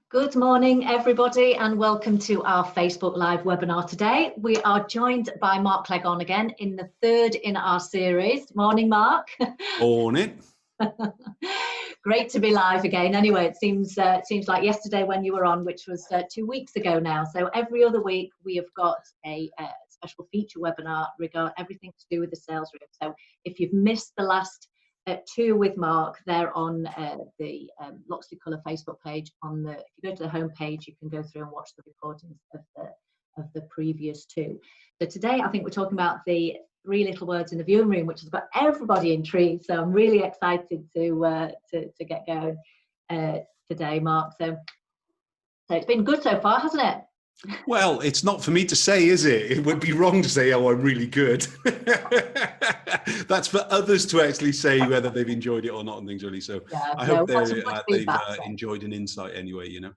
Good morning, everybody, and welcome to our Facebook Live webinar today. We are joined by Mark Clegg again in the third in our series. Morning, Mark. Morning. Great to be live again. Anyway, it seems like yesterday when you were on, which was 2 weeks ago now. So every other week we have got a special feature webinar regarding everything to do with the sales room. So if you've missed the last two with Mark, they're on the Loxley Colour Facebook page. If you go to the home page, you can go through and watch the recordings of the previous two. So today, I think we're talking about the 3 little words in the viewing room, which has got everybody intrigued. So I'm really excited to get going today, Mark. So it's been good so far, hasn't it? Well, it's not for me to say, is it? It would be wrong to say, oh, I'm really good. That's for others to actually say whether they've enjoyed it or not and things really. So yeah, I hope they've enjoyed an insight anyway, you know.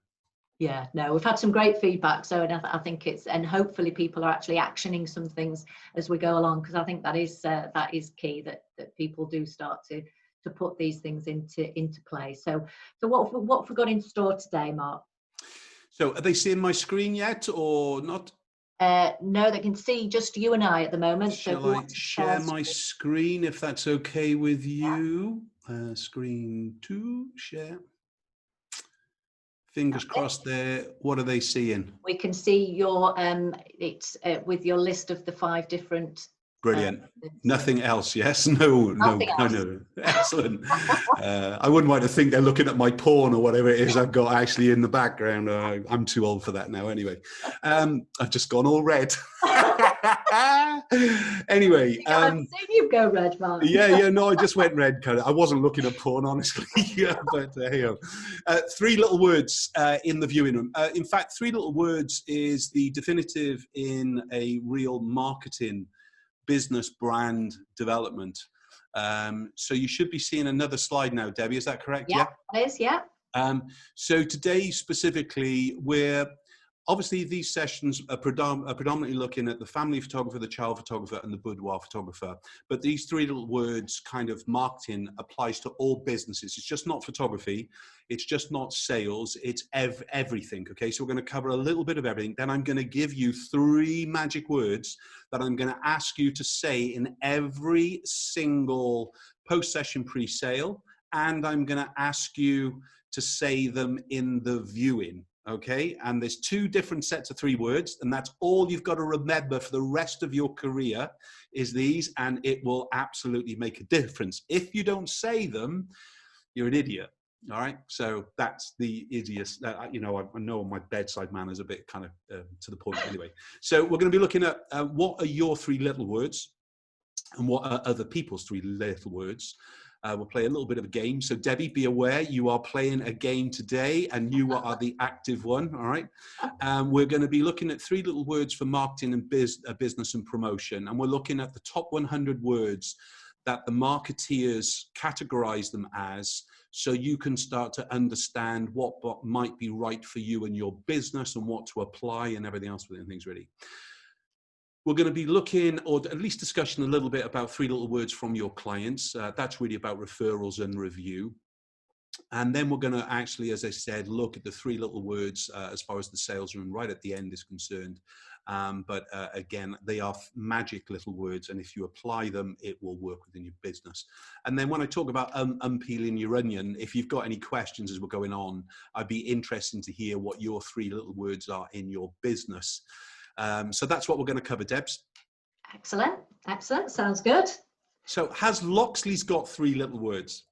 Yeah, no, we've had some great feedback. So I think and hopefully people are actually actioning some things as we go along, because I think that is key, that people do start to put these things into play. So what have we got in store today, Mark? So are they seeing my screen yet or not? No, they can see just you and I at the moment. Shall I share my screen if that's okay with you? Yeah. Screen 2, share. Fingers crossed there. What are they seeing? We can see your it's with your list of the 5 different. Brilliant. Nothing else, yes? No. Excellent. I wouldn't like to think they're looking at my porn or whatever it is I've got actually in the background. I'm too old for that now anyway. I've just gone all red. Anyway. I've seen you go red, Mark. Yeah, no, I just went red. I wasn't looking at porn, honestly. But hey, 3 little words in the viewing room. In fact, 3 little words is the definitive in a real marketing business brand development. So you should be seeing another slide now, Debbie, is that correct? Yeah, it is, yeah. So today specifically, obviously these sessions are predominantly looking at the family photographer, the child photographer, and the boudoir photographer. But these 3 little words kind of marketing applies to all businesses. It's just not photography. It's just not sales. It's everything. Okay, so we're going to cover a little bit of everything. Then I'm going to give you 3 magic words that I'm going to ask you to say in every single post-session pre-sale. And I'm going to ask you to say them in the viewing. Okay, and there's 2 different sets of 3 words, and that's all you've got to remember for the rest of your career is these, and it will absolutely make a difference. If you don't say them, you're an idiot. All right, so that's the idiot. You know, I know my bedside manner is a bit kind of to the point anyway. So we're going to be looking at what are your 3 little words and what are other people's 3 little words. We'll play a little bit of a game. So Debbie, be aware you are playing a game today and you are the active one, all right? We're going to be looking at 3 little words for marketing and business and promotion. And we're looking at the top 100 words that the marketeers categorize them as, so you can start to understand what might be right for you and your business and what to apply and everything else within things really. We're going to be looking, or at least discussing a little bit about 3 little words from your clients. That's really about referrals and review. And then we're going to actually, as I said, look at the 3 little words as far as the sales room right at the end is concerned. But again, they are magic little words, and if you apply them, it will work within your business. And then when I talk about unpeeling your onion, if you've got any questions as we're going on, I'd be interested to hear what your 3 little words are in your business. So that's what we're going to cover, Debs. Excellent. Sounds good. So has Loxley's got 3 little words?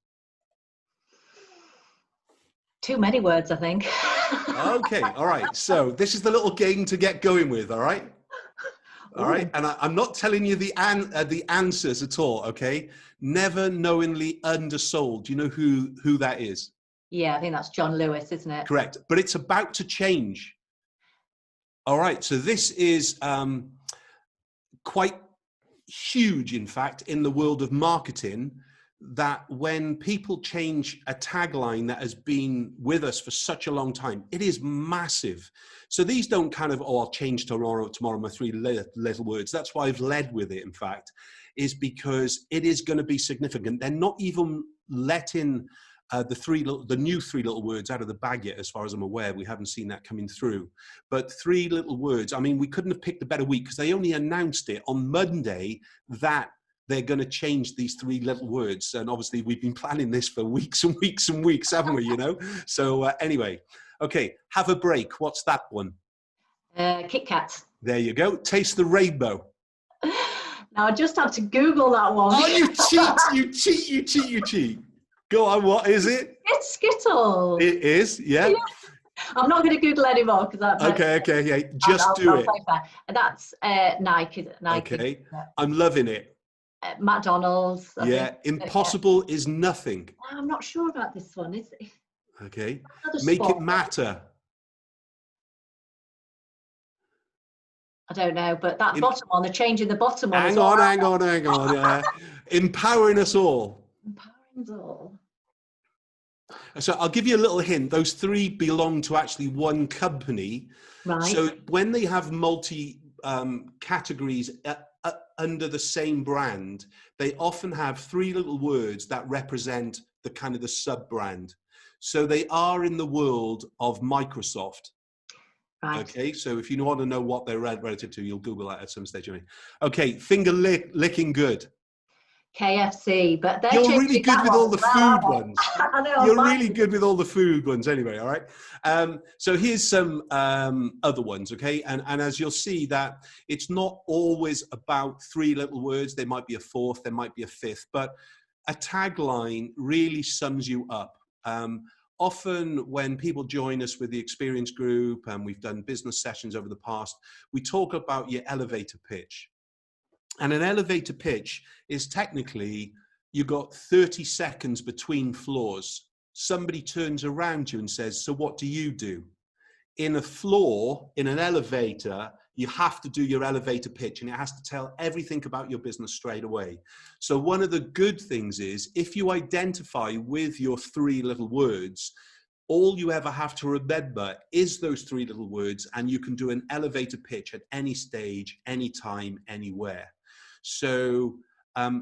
Too many words, I think. Okay, all right. So this is the little game to get going with, all right? All right, and I'm not telling you the answers at all, okay? Never knowingly undersold. Do you know who that is? Yeah, I think that's John Lewis, isn't it? Correct, but it's about to change. All right, so this is quite huge, in fact, in the world of marketing, that when people change a tagline that has been with us for such a long time, it is massive. So these don't kind of, oh, I'll change tomorrow my 3 little words. That's why I've led with it, in fact, is because it is going to be significant. They're not even letting the new three little words out of the bag yet, as far as I'm aware. We haven't seen that coming through. But three little words, I mean, we couldn't have picked a better week because they only announced it on Monday that they're going to change these three little words. And obviously we've been planning this for weeks and weeks and weeks, haven't we, you know? So anyway, okay, have a break. What's that one? Kit Kat. There you go. Taste the rainbow. Now I just had to Google that one. Oh, you cheat. Go on, what is it? It's Skittles. It is, yeah. I'm not going to Google anymore because that. Okay, yeah. Just do it. That's Nike. Okay, I'm loving it. McDonald's. Yeah, impossible is nothing. I'm not sure about this one. Is it? Okay, make it matter. I don't know, but that bottom one, they're changing the bottom one. Hang on. Empowering us all. Empowering us all. So I'll give you a little hint. Those three belong to actually one company. Right. So when they have multi categories under the same brand, they often have three little words that represent the kind of the sub-brand. So they are in the world of Microsoft. Right. Okay, so if you want to know what they're relative to, you'll Google that at some stage. Okay, finger licking good. KFC, but they're you're really good with all the food ones. I know, you're really good with all the food ones anyway, all right? So here's some other ones, okay? And as you'll see that it's not always about three little words. There might be a fourth, there might be a fifth, but a tagline really sums you up. Often when people join us with the experience group, and we've done business sessions over the past, we talk about your elevator pitch. And an elevator pitch is technically, you got 30 seconds between floors. Somebody turns around you and says, so what do you do? In a floor, in an elevator, you have to do your elevator pitch and it has to tell everything about your business straight away. So one of the good things is if you identify with your three little words, all you ever have to remember is those three little words, and you can do an elevator pitch at any stage, anytime, anywhere. So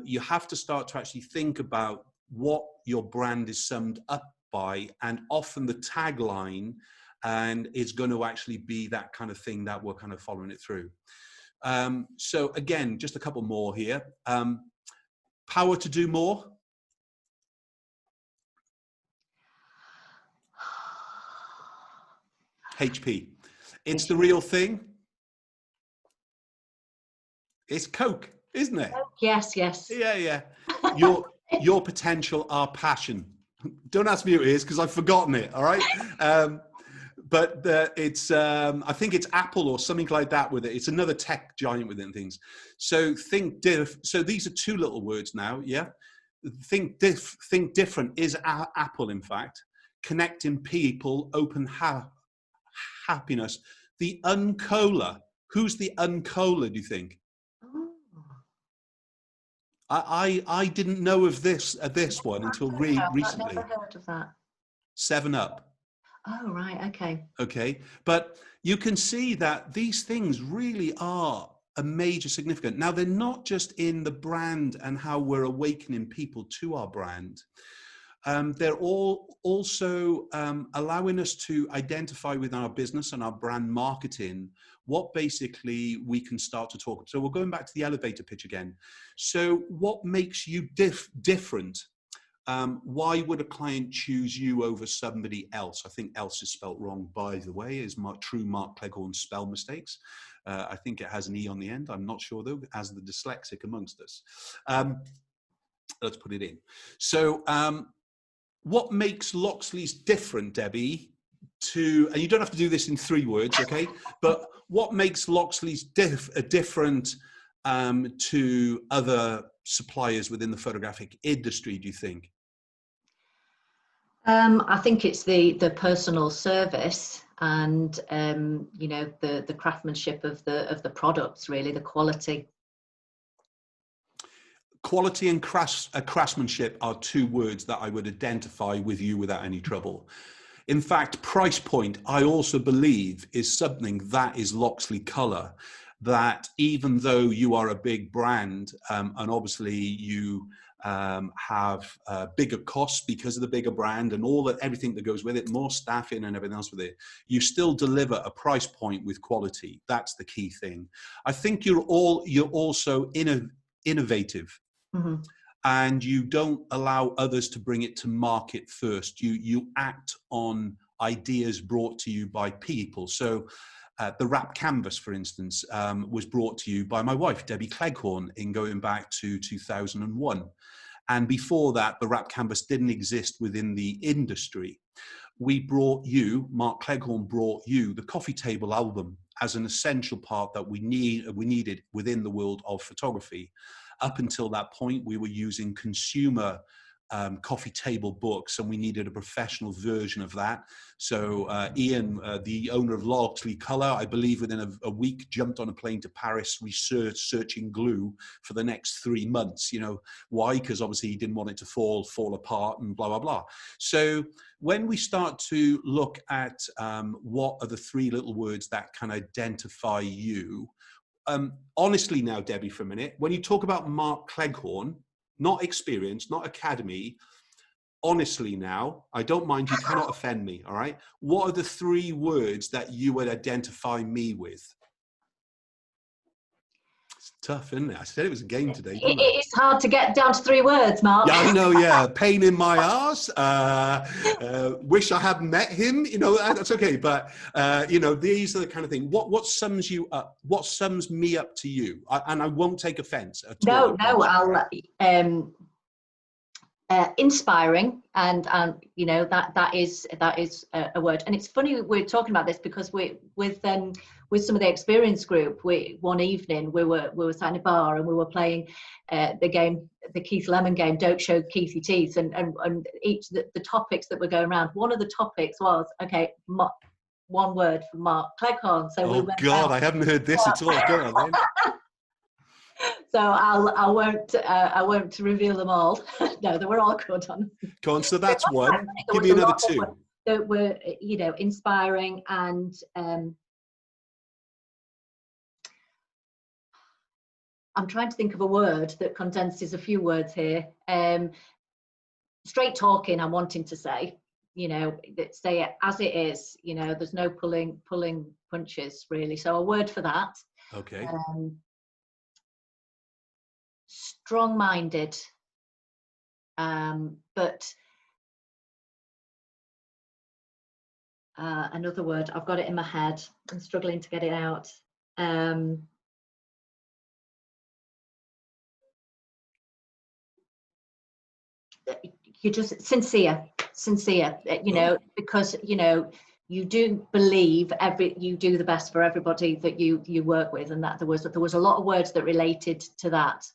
you have to start to actually think about what your brand is summed up by, and often the tagline and it's going to actually be that kind of thing that we're kind of following it through. So again, just a couple more here. Power to do more. HP. It's the real thing. It's Coke, isn't it? Yes, yes. Yeah. Your potential, our passion. Don't ask me who it is because I've forgotten it. All right. But it's I think it's Apple or something like that with it. It's another tech giant with it and things. So so these are two little words now. Yeah. Think different is Apple, in fact. Connecting people, open happiness. The Uncola. Who's the Uncola, do you think? I didn't know of this one until recently. I've never heard of that. 7-Up. Oh, right. Okay. Okay. But you can see that these things really are a major significant. Now, they're not just in the brand and how we're awakening people to our brand. They're all also allowing us to identify with our business and our brand marketing what basically we can start to talk. So we're going back to the elevator pitch again. So what makes you different? Why would a client choose you over somebody else? I think else is spelt wrong, by the way, is true Mark Cleghorn spell mistakes. I think it has an E on the end. I'm not sure though, as the dyslexic amongst us. Let's put it in. So what makes Loxley's different, Debbie, and you don't have to do this in 3 words, okay? But what makes Loxley's different to other suppliers within the photographic industry, do you think? I think it's the personal service and you know, the craftsmanship of the products, really, the quality. Quality and craftsmanship are 2 words that I would identify with you without any trouble. In fact, price point, I also believe, is something that is Loxley Colour, that even though you are a big brand and obviously you have bigger costs because of the bigger brand and everything that goes with it, more staffing and everything else with it, you still deliver a price point with quality. That's the key thing. I think you're also innovative. Mm-hmm. And you don't allow others to bring it to market first. You act on ideas brought to you by people. So the wrap canvas, for instance, was brought to you by my wife, Debbie Cleghorn, in going back to 2001. And before that, the wrap canvas didn't exist within the industry. We brought you, Mark Cleghorn brought you the coffee table album as an essential part that we needed within the world of photography. Up until that point, we were using consumer coffee table books, and we needed a professional version of that. So Ian, the owner of Loxley Colour, I believe within a week jumped on a plane to Paris, researching glue for the next 3 months. You know why? Because obviously he didn't want it to fall apart and blah blah blah. So when we start to look at what are the 3 little words that can identify you, honestly now, Debbie, for a minute, when you talk about Mark Cleghorn, not experience, not academy, honestly now, I don't mind, you cannot offend me, all right? What are the 3 words that you would identify me with? It's tough, isn't it? I said it was a game today, didn't I? It's hard to get down to 3 words, Mark. Yeah, I know, yeah. Pain in my arse. Wish I hadn't met him. You know, that's okay. But, you know, these are the kind of thing. What sums you up? What sums me up to you? And I won't take offense at all. No, I'll... inspiring, and you know, that is a word. And it's funny we're talking about this because with some of the experience group, one evening we were sat in a bar and we were playing the Keith Lemon game, Don't Show Keithy Teeth, and each the topics that were going around, one of the topics was, okay, one word for Mark Cleghorn. So oh God, I haven't heard this at all. Go on then. So I won't reveal them all. No, they were all good. Go on. So that's one. Give me another 2. That were, you know, inspiring, and I'm trying to think of a word that condenses a few words here. Straight talking. I'm wanting to say, you know, say it as it is. You know, there's no pulling punches really. So a word for that. Okay. Strong-minded, but another word, I've got it in my head, I'm struggling to get it out. You're just sincere, you know, because, you know, you do believe you do the best for everybody that you work with, and that there was a lot of words that related to that.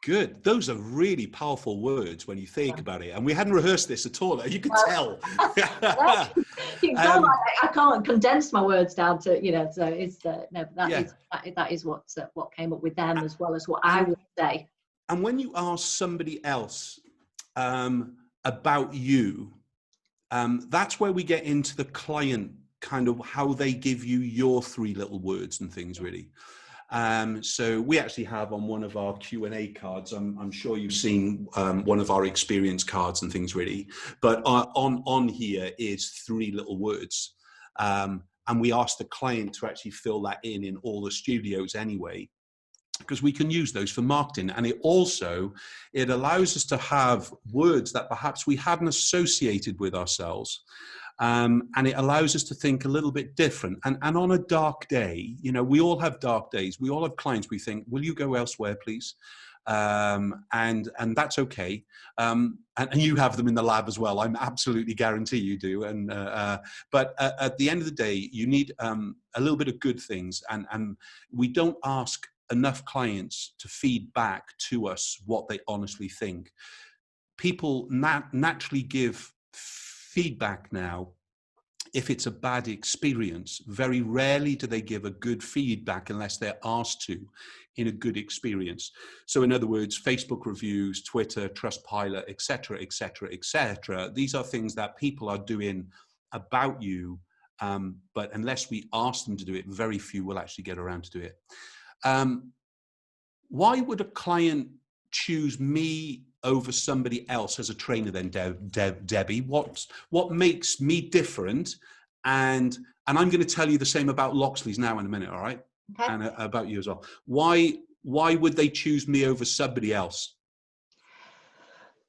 Good. Those are really powerful words when you think about it. And we hadn't rehearsed this at all. You could tell. You can I can't condense my words down to, you know, so it's no, that is what came up with them, as well as what I would say. And when you ask somebody else about you, that's where we get into the client, kind of how they give you your 3 little words and things, really. So we actually have on one of our Q&A cards, I'm sure you've seen one of our experience cards and things, really, but on here is 3 little words. And we asked the client to actually fill that in all the studios anyway, because we can use those for marketing. And it allows us to have words that perhaps we hadn't associated with ourselves. And it allows us to think a little bit different. And on a dark day, you know, we all have dark days. We all have clients. We think, will you go elsewhere, please? And that's okay. And you have them in the lab as well. I'm absolutely guarantee you do. But at the end of the day, you need a little bit of good things. And we don't ask enough clients to feed back to us what they honestly think. People naturally give feedback now if it's a bad experience. Very rarely do they give a good feedback unless they're asked to in a good experience. So in other words, Facebook reviews, Twitter, Trustpilot, etc., etc., etc. These are things that people are doing about you, but unless we ask them to do it, very few will actually get around to do it. Why would a client choose me over somebody else as a trainer then, Debbie? What makes me different? And I'm going to tell you the same about Loxley's now in a minute, all right? Okay. And about you as well. Why would they choose me over somebody else?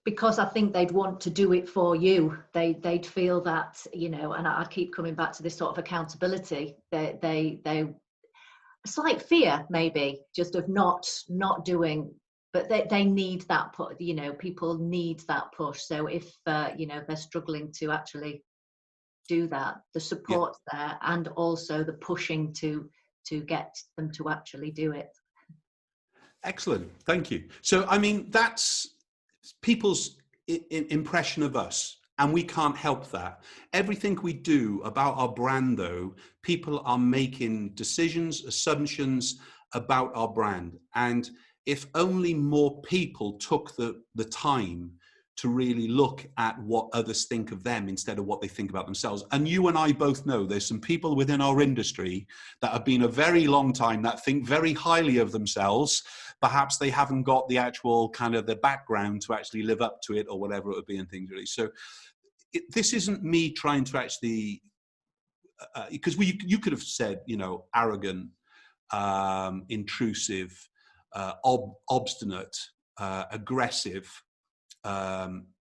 Because I think they'd want to do it for you. They'd feel that, you know, and I keep coming back to this sort of accountability. They a slight fear maybe just of not doing, but they need that push. You know, people need that push. So if you know, they're struggling to actually do that, the support's there, and also the pushing to get them to actually do it. Excellent, thank you. So I mean, that's people's impression of us, and we can't help that. Everything we do about our brand, though, people are making decisions, assumptions about our brand. And if only more people took the time to really look at what others think of them instead of what they think about themselves. And you and I both know there's some people within our industry that have been a very long time that think very highly of themselves. Perhaps they haven't got the actual kind of the background to actually live up to it or whatever it would be and things really. So this isn't me trying to actually, because you could have said, you know, arrogant, intrusive, obstinate, aggressive,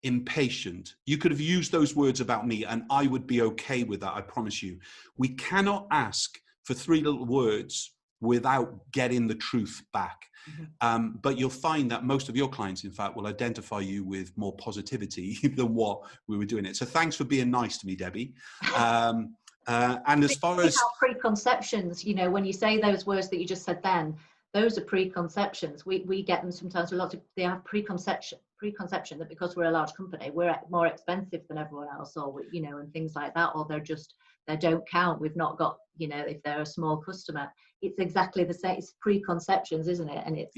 impatient. You could have used those words about me and I would be okay with that, I promise you. We cannot ask for three little words without getting the truth back. Mm-hmm. But you'll find that most of your clients, in fact, will identify you with more positivity than what we were doing it. So thanks for being nice to me, Debbie. And as far as preconceptions, you know, when you say those words that you just said then, those are preconceptions. We get them sometimes with lots of, they have preconception that because we're a large company, we're more expensive than everyone else, or, you know, and things like that, or they don't count. We've not got, you know, if they're a small customer, it's exactly the same. It's preconceptions, isn't it? And it's,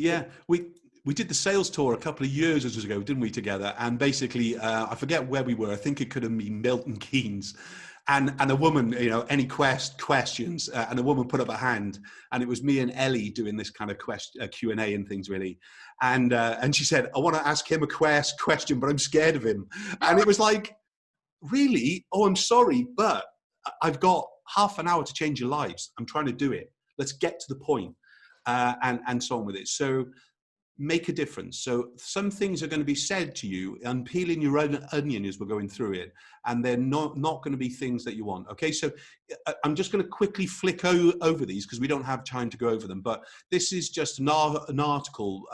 we did the sales tour a couple of years ago, didn't we, together? And basically, I forget where we were. I think it could have been Milton Keynes. And a woman, you know, any questions, and a woman put up a hand, and it was me and Ellie doing this kind of Q&A and things really. And she said, I want to ask him a question, but I'm scared of him. And it was like, really? Oh, I'm sorry, but I've got half an hour to change your lives. I'm trying to do it. Let's get to the point, and so on with it. So make a difference. So some things are going to be said to you, unpeeling your onion as we're going through it, and they're not going to be things that you want. Okay, so I'm just going to quickly flick over these because we don't have time to go over them, but this is just an article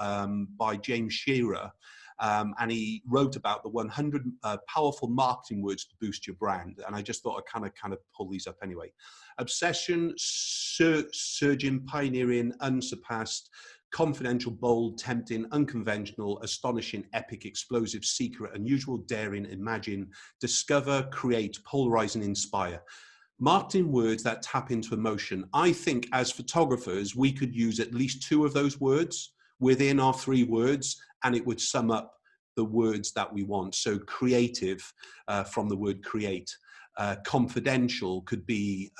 by James Shearer, and he wrote about the 100 powerful marketing words to boost your brand, and I just thought I'd kind of pull these up anyway. Obsession, surging, pioneering, unsurpassed, confidential, bold, tempting, unconventional, astonishing, epic, explosive, secret, unusual, daring, imagine, discover, create, polarize, and inspire. Marketing words that tap into emotion. I think as photographers, we could use at least 2 of those words within our 3 words, and it would sum up the words that we want. So creative, from the word create. Confidential could be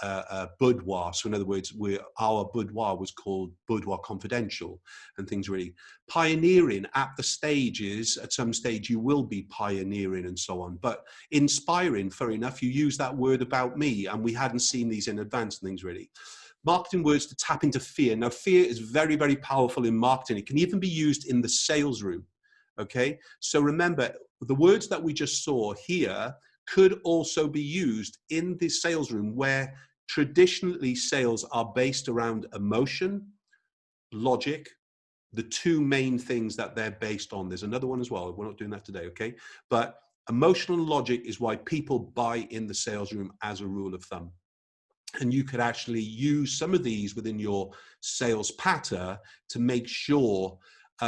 boudoir. So in other words, our boudoir was called Boudoir Confidential and things really. Pioneering, at the stages, at some stage you will be pioneering and so on. But inspiring, fair enough, you use that word about me and we hadn't seen these in advance and things really. Marketing words to tap into fear. Now fear is very, very powerful in marketing. It can even be used in the sales room. Okay, so remember the words that we just saw here could also be used in the sales room where traditionally sales are based around emotion, logic, the 2 main things that they're based on. There's another one as well. We're not doing that today, okay? But emotional and logic is why people buy in the sales room as a rule of thumb. And you could actually use some of these within your sales patter to make sure,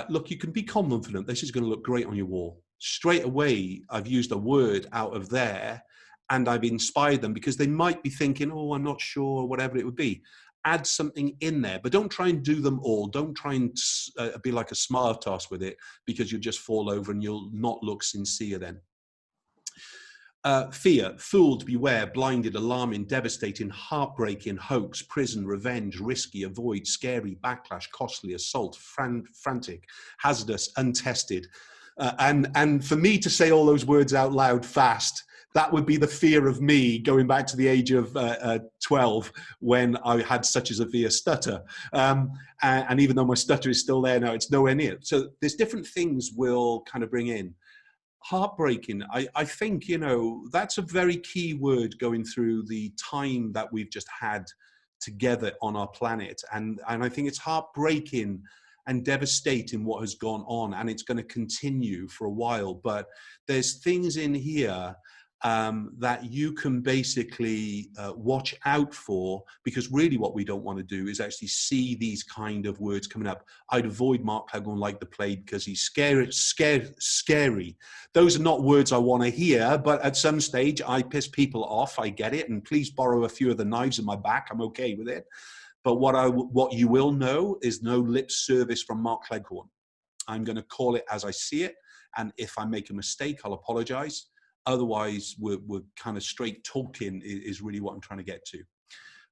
look, you can be confident. This is going to look great on your wall. Straight away, I've used a word out of there and I've inspired them because they might be thinking, oh, I'm not sure, or whatever it would be. Add something in there, but don't try and do them all. Don't try and be like a smart ass with it because you'll just fall over and you'll not look sincere then. Fear, fooled, beware, blinded, alarming, devastating, heartbreaking, hoax, prison, revenge, risky, avoid, scary, backlash, costly, assault, frantic, hazardous, untested. And for me to say all those words out loud fast, that would be the fear of me going back to the age of 12 when I had such a severe stutter. And even though my stutter is still there now, it's nowhere near. So there's different things we'll kind of bring in. Heartbreaking, I think, you know, that's a very key word going through the time that we've just had together on our planet. And I think it's heartbreaking and devastating what has gone on, and it's going to continue for a while. But there's things in here that you can basically watch out for, because really what we don't want to do is actually see these kind of words coming up. I'd avoid Mark Cleghorn like the plague because he's scary. Those are not words I want to hear, but at some stage I piss people off. I get it, and please borrow a few of the knives in my back. I'm okay with it. But what you will know is no lip service from Mark Cleghorn. I'm going to call it as I see it, and if I make a mistake, I'll apologize. Otherwise, we're kind of straight talking is really what I'm trying to get to.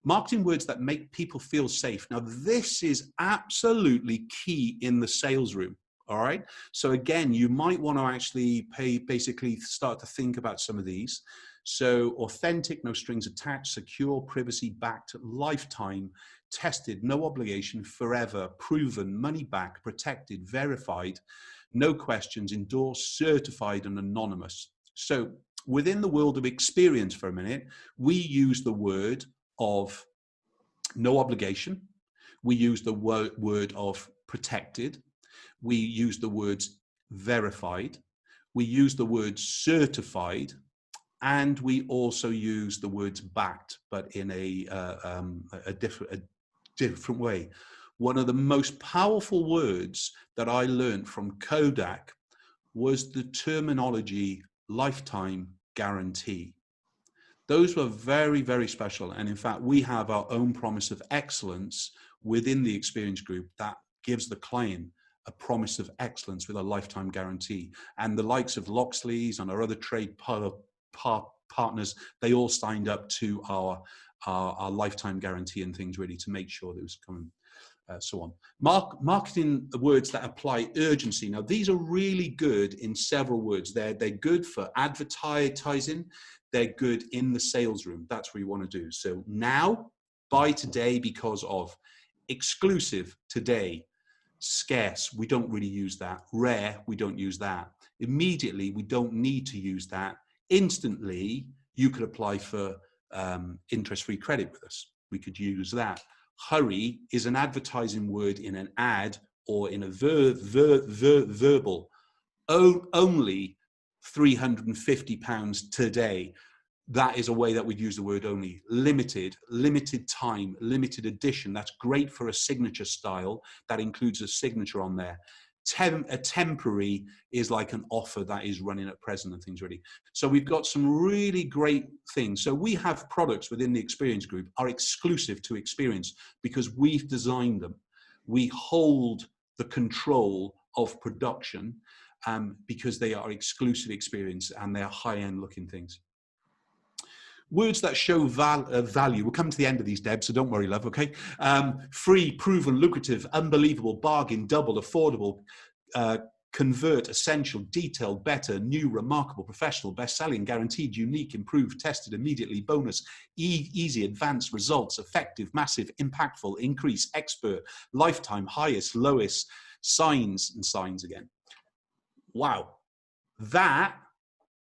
Marketing words that make people feel safe. Now, this is absolutely key in the sales room. All right. So again, you might want to actually basically start to think about some of these. So authentic, no strings attached, secure, privacy backed, lifetime, tested, no obligation, forever, proven, money back, protected, verified, no questions, endorsed, certified, and anonymous. So within the world of experience for a minute, we use the word of no obligation. We use the word of protected. We use the words verified. We use the word certified. And we also use the words backed, but in a different way. One of the most powerful words that I learned from Kodak was the terminology lifetime guarantee. Those were very, very special. And in fact, we have our own promise of excellence within the experience group that gives the client a promise of excellence with a lifetime guarantee. And the likes of Loxley's and our other trade partners, they all signed up to our lifetime guarantee and things really to make sure that it was coming. So on. Marketing words that apply urgency. Now, these are really good in several words. They're good for advertising. They're good in the sales room. That's what you want to do. So now, buy today because of. Exclusive today. Scarce, we don't really use that. Rare, we don't use that. Immediately, we don't need to use that. Instantly, you could apply for interest-free credit with us. We could use that. Hurry is an advertising word in an ad or in a verbal. Only £350 today. That is a way that we'd use the word only. Limited time, limited edition. That's great for a signature style. That includes a signature on there. A temporary is like an offer that is running at present and things really. So we've got some really great things. So we have products within the Experience Group are exclusive to Experience because we've designed them. We hold the control of production because they are exclusive Experience and they are high-end looking things. Words that show value. We'll come to the end of these, Deb, so don't worry, love, okay? Free, proven, lucrative, unbelievable, bargain, double, affordable, convert, essential, detailed, better, new, remarkable, professional, best-selling, guaranteed, unique, improved, tested, immediately, bonus, easy, advanced, results, effective, massive, impactful, increase, expert, lifetime, highest, lowest, signs, and signs again. Wow. That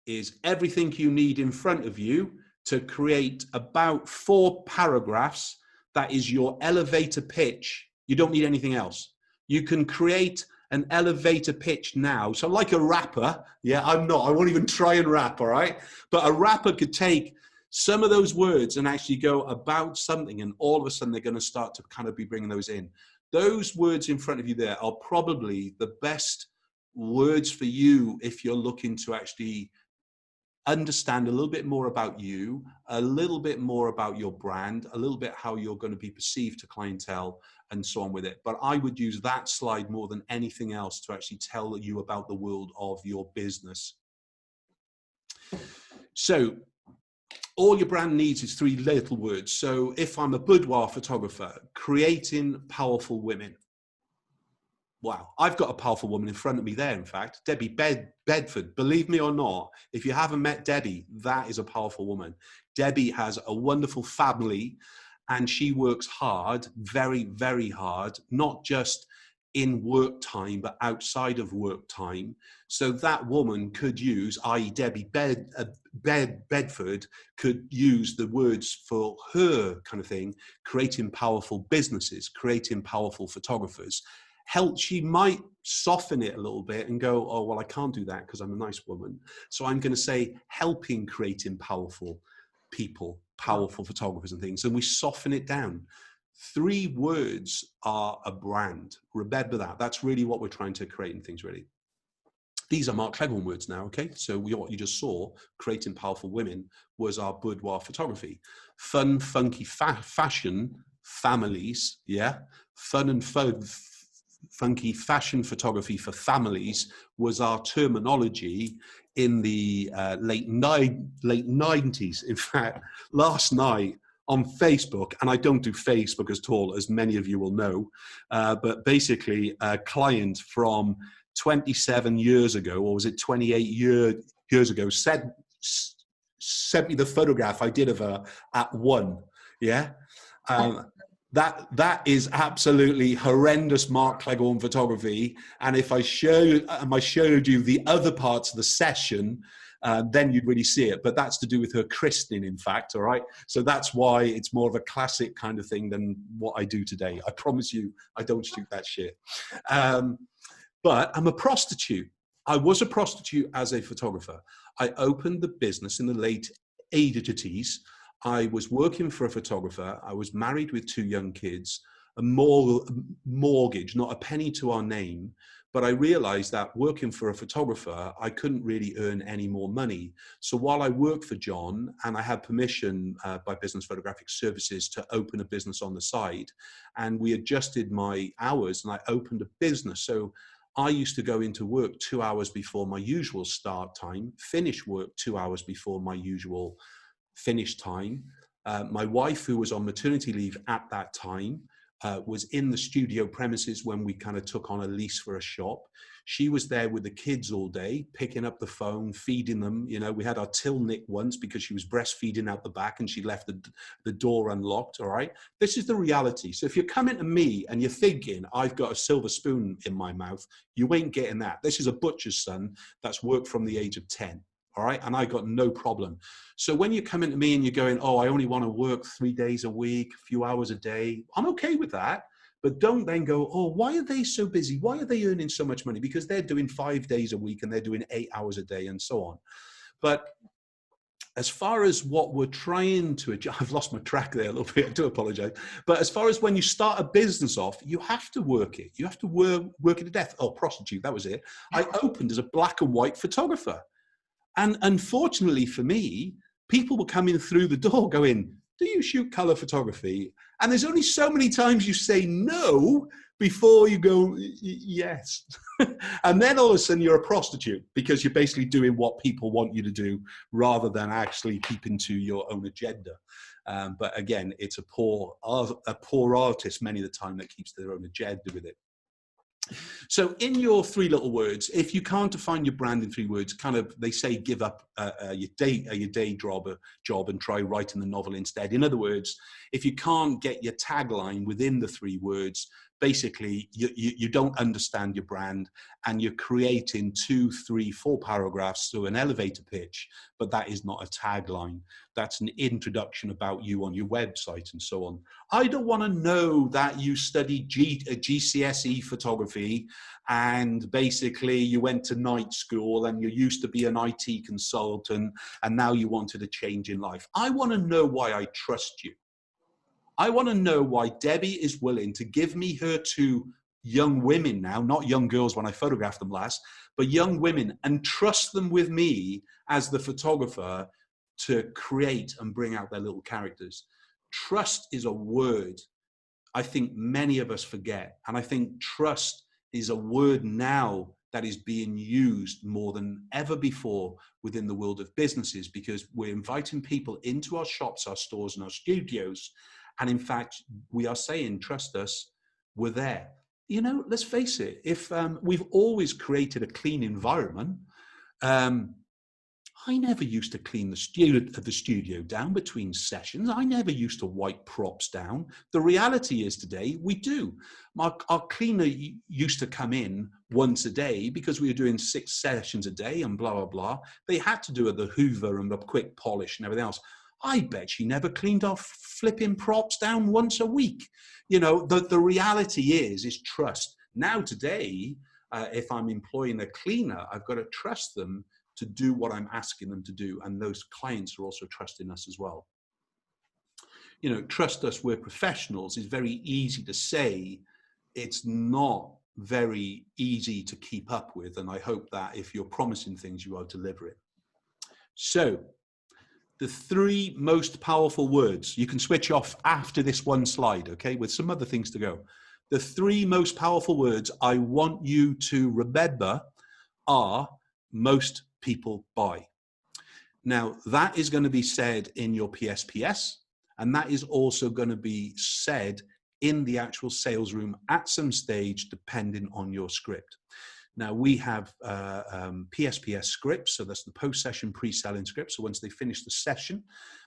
is everything you need in front of you to create about 4 paragraphs. That is your elevator pitch. You don't need anything else. You can create an elevator pitch now. So like a rapper, yeah, I won't even try and rap, all right? But a rapper could take some of those words and actually go about something, and all of a sudden they're going to start to kind of be bringing those in. Those words in front of you there are probably the best words for you if you're looking to actually understand a little bit more about you, a little bit more about your brand, a little bit how you're going to be perceived to clientele and so on with it. But I would use that slide more than anything else to actually tell you about the world of your business. So all your brand needs is 3 little words. So if I'm a boudoir photographer, creating powerful women. wow, I've got a powerful woman in front of me there, in fact, Debbie Bedford. Believe me or not, if you haven't met Debbie, that is a powerful woman. Debbie has a wonderful family, and she works hard, very, very hard, not just in work time, but outside of work time. So that woman could use, i.e. Debbie Bedford, could use the words for her kind of thing, creating powerful businesses, creating powerful photographers. She might soften it a little bit and go, oh, well, I can't do that because I'm a nice woman. So I'm going to say helping creating powerful people, powerful photographers and things. And we soften it down. 3 words are a brand. Remember that. That's really what we're trying to create in things, really. These are Mark Clegg words now, okay? So what you just saw, creating powerful women, was our boudoir photography. Fun, funky fashion, families, yeah? Fun and funky fashion photography for families was our terminology in the late 90s. In fact, last night on Facebook, and I don't do Facebook at all, as many of you will know, but basically a client from 27 years ago, or was it 28 years ago, sent me the photograph I did of her at 1, yeah? That is absolutely horrendous Mark Clegg photography. And if I showed you the other parts of the session, then you'd really see it. But that's to do with her christening, in fact, all right? So that's why it's more of a classic kind of thing than what I do today. I promise you, I don't shoot that shit. But I'm a prostitute. I was a prostitute as a photographer. I opened the business in the late 80s. I was working for a photographer. I was married with 2 young kids, a mortgage, not a penny to our name. But I realized that working for a photographer, I couldn't really earn any more money. So while I worked for John, and I had permission by Business Photographic Services to open a business on the side, and we adjusted my hours and I opened a business. So I used to go into work 2 hours before my usual start time, finish work 2 hours before my usual finish time. My wife, who was on maternity leave at that time, was in the studio premises when we kind of took on a lease for a shop. She was there with the kids all day, picking up the phone, feeding them. You know, we had our till nicked once because she was breastfeeding out the back and she left the door unlocked, all right? This is the reality. So if you're coming to me and you're thinking, I've got a silver spoon in my mouth, you ain't getting that. This is a butcher's son that's worked from the age of 10. All right. And I got no problem. So when you come into me and you're going, oh, I only want to work 3 days a week, a few hours a day, I'm okay with that. But don't then go, oh, why are they so busy? Why are they earning so much money? Because they're doing 5 days a week and they're doing 8 hours a day and so on. But as far as what we're trying to achieve, I've lost my track there a little bit, I do apologize. But as far as when you start a business off, you have to work it. You have to work it to death. Oh, prostitute, that was it. I opened as a black and white photographer. And unfortunately for me, people were coming through the door going, do you shoot color photography? And there's only so many times you say no before you go, yes. And then all of a sudden you're a prostitute because you're basically doing what people want you to do rather than actually keeping to your own agenda. But again, it's a poor artist many of the time that keeps their own agenda with it. So in your 3 little words, if you can't define your brand in 3 words, kind of, they say give up your day job and try writing the novel instead. In other words, if you can't get your tagline within the 3 words, basically you don't understand your brand and you're creating 2, 3, 4 paragraphs through an elevator pitch, but that is not a tagline. That's an introduction about you on your website and so on. I don't want to know that you studied GCSE photography and basically you went to night school and you used to be an IT consultant and now you wanted a change in life. I want to know why I trust you. I want to know why Debbie is willing to give me her 2 young women now, not young girls when I photographed them last, but young women, and trust them with me as the photographer to create and bring out their little characters. Trust is a word I think many of us forget. And I think trust is a word now that is being used more than ever before within the world of businesses, because we're inviting people into our shops, our stores, and our studios. And in fact, we are saying, trust us, we're there. you know, let's face it, if we've always created a clean environment, I never used to clean the studio down between sessions. I never used to wipe props down. The reality is today we do. Our cleaner used to come in once a day because we were doing 6 sessions a day and blah, blah, blah. They had to do the hoover and the quick polish and everything else. I bet she never cleaned off flipping props down once a week. You know, the reality is trust. Now today, if I'm employing a cleaner, I've got to trust them to do what I'm asking them to do. And those clients are also trusting us as well. You know, trust us, we're professionals is very easy to say. It's not very easy to keep up with. And I hope that if you're promising things, you are delivering. So the 3 most powerful words, you can switch off after this one slide, okay, with some other things to go. The 3 most powerful words I want you to remember are most people buy. Now, that is going to be said in your PSPS, and that is also going to be said in the actual sales room at some stage, depending on your script. Now, we have PSPS scripts, so that's the post-session pre-selling script. So once they finish the session,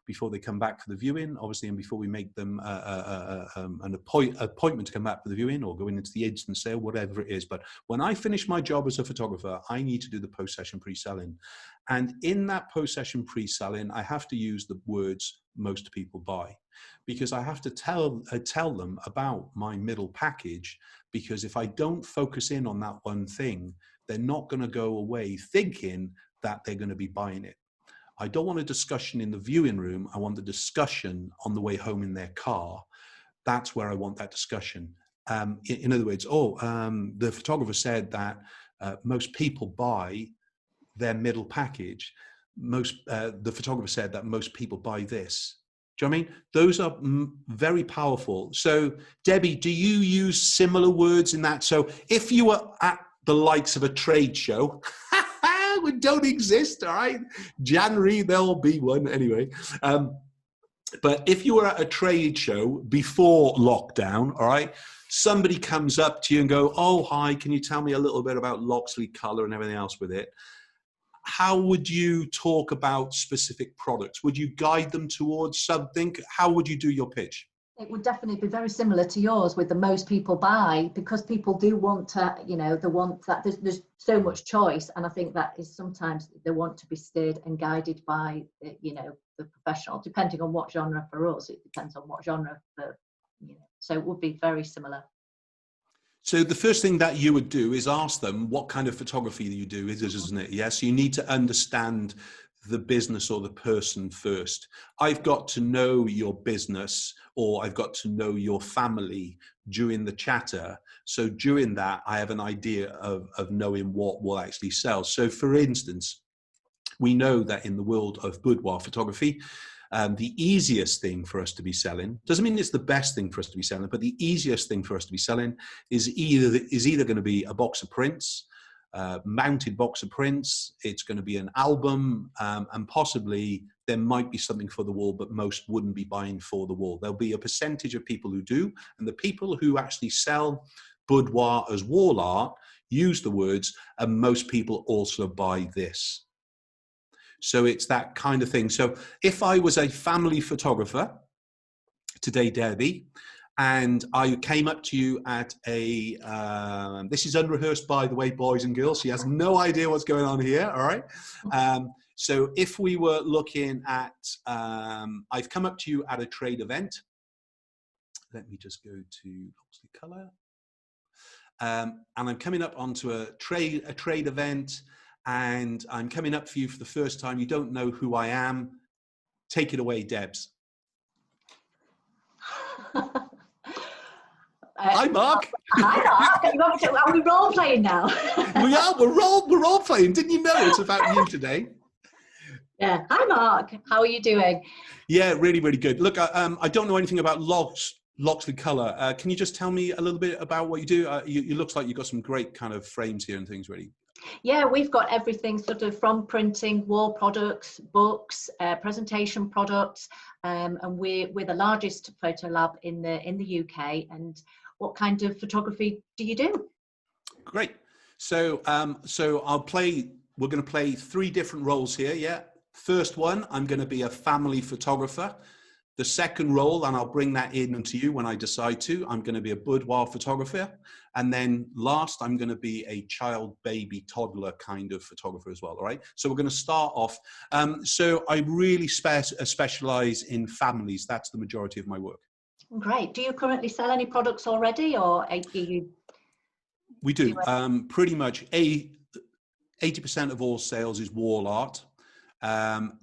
before they come back for the viewing, obviously, and before we make them an appointment to come back for the viewing or going into the instant sale, whatever it is. But when I finish my job as a photographer, I need to do the post-session pre-selling. And in that post-session pre-selling, I have to use the words most people buy, because I have to tell them about my middle package, because if I don't focus in on that one thing, they're not going to go away thinking that they're going to be buying it. I don't want a discussion in the viewing room. I want the discussion on the way home in their car. That's where I want that discussion. In other words, the photographer said that most people buy their middle package. The photographer said that most people buy this. Do you know what I mean? Those are very powerful. So, Debbie, do you use similar words in that? So if you were at the likes of a trade show, we don't exist, all right? January, there'll be one anyway. But if you were at a trade show before lockdown, all right, somebody comes up to you and go, oh, hi, can you tell me a little bit about Loxley Colour and everything else with it? How would you talk about specific products? Would you guide them towards something? How would you do your pitch? It would definitely be very similar to yours with the most people buy, because people do want to, you know, they want that. There's so much choice. And I think that is sometimes they want to be steered and guided by, you know, the professional, depending on what genre. For us, it depends on what genre, you know, so it would be very similar. So the first thing that you would do is ask them what kind of photography you do, isn't it? Yes, you need to understand the business or the person first. I've got to know your business, or I've got to know your family during the chatter. So during that, I have an idea of knowing what will actually sell. So for instance, we know that in the world of boudoir photography, the easiest thing for us to be selling, doesn't mean it's the best thing for us to be selling, but the easiest thing for us to be selling is either going to be a box of prints, mounted box of prints, it's going to be an album, and possibly there might be something for the wall, but most wouldn't be buying for the wall. There'll be a percentage of people who do, and the people who actually sell boudoir as wall art use the words, and most people also buy this. So it's that kind of thing. So if I was a family photographer today, Debbie, and I came up to you at a, this is unrehearsed, by the way, boys and girls. She has no idea what's going on here, all right? So if we were looking at, I've come up to you at a trade event. Let me just go to Loxley Colour. And I'm coming up onto a trade event, and I'm coming up for you for the first time. You don't know who I am. Take it away, Debs. Hi, Mark. Hi, Mark. Are we role playing now? We are. We're role playing. Didn't you know it's about you today? Yeah. Hi, Mark. How are you doing? Yeah, really, really good. Look, I don't know anything about Loxley Colour. Can you just tell me a little bit about what you do? It looks like you've got some great kind of frames here and things ready. Yeah, we've got everything sort of from printing, wall products, books, presentation products, and we're the largest photo lab in the UK. And what kind of photography do you do? Great. So, we're going to play 3 different roles here. Yeah. First one, I'm going to be a family photographer. The second role, and I'll bring that in to you when I decide to, I'm going to be a boudoir photographer. And then last, I'm going to be a child, baby, toddler kind of photographer as well. All right. So we're going to start off. So I really specialize in families. That's the majority of my work. Great. Do you currently sell any products already, or are you? We do. Pretty much 80% of all sales is wall art.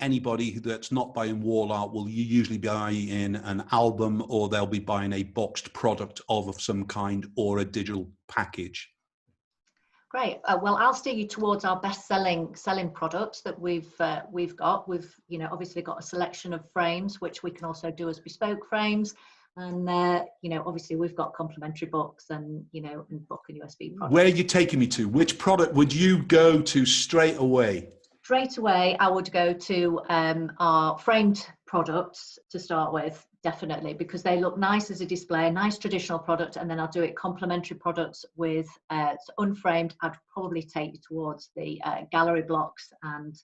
Anybody that's not buying wall art will usually buy in an album, or they'll be buying a boxed product of some kind, or a digital package. Great. Well, I'll steer you towards our best-selling products that we've got. We've obviously got a selection of frames, which we can also do as bespoke frames. And obviously we've got complimentary books and and book and USB products. Where are you taking me to? Which product would you go to straight away? Straight away, I would go to our framed products to start with, definitely, because they look nice as a display, a nice traditional product, and then I'll do it complementary products with unframed. I'd probably take you towards the gallery blocks and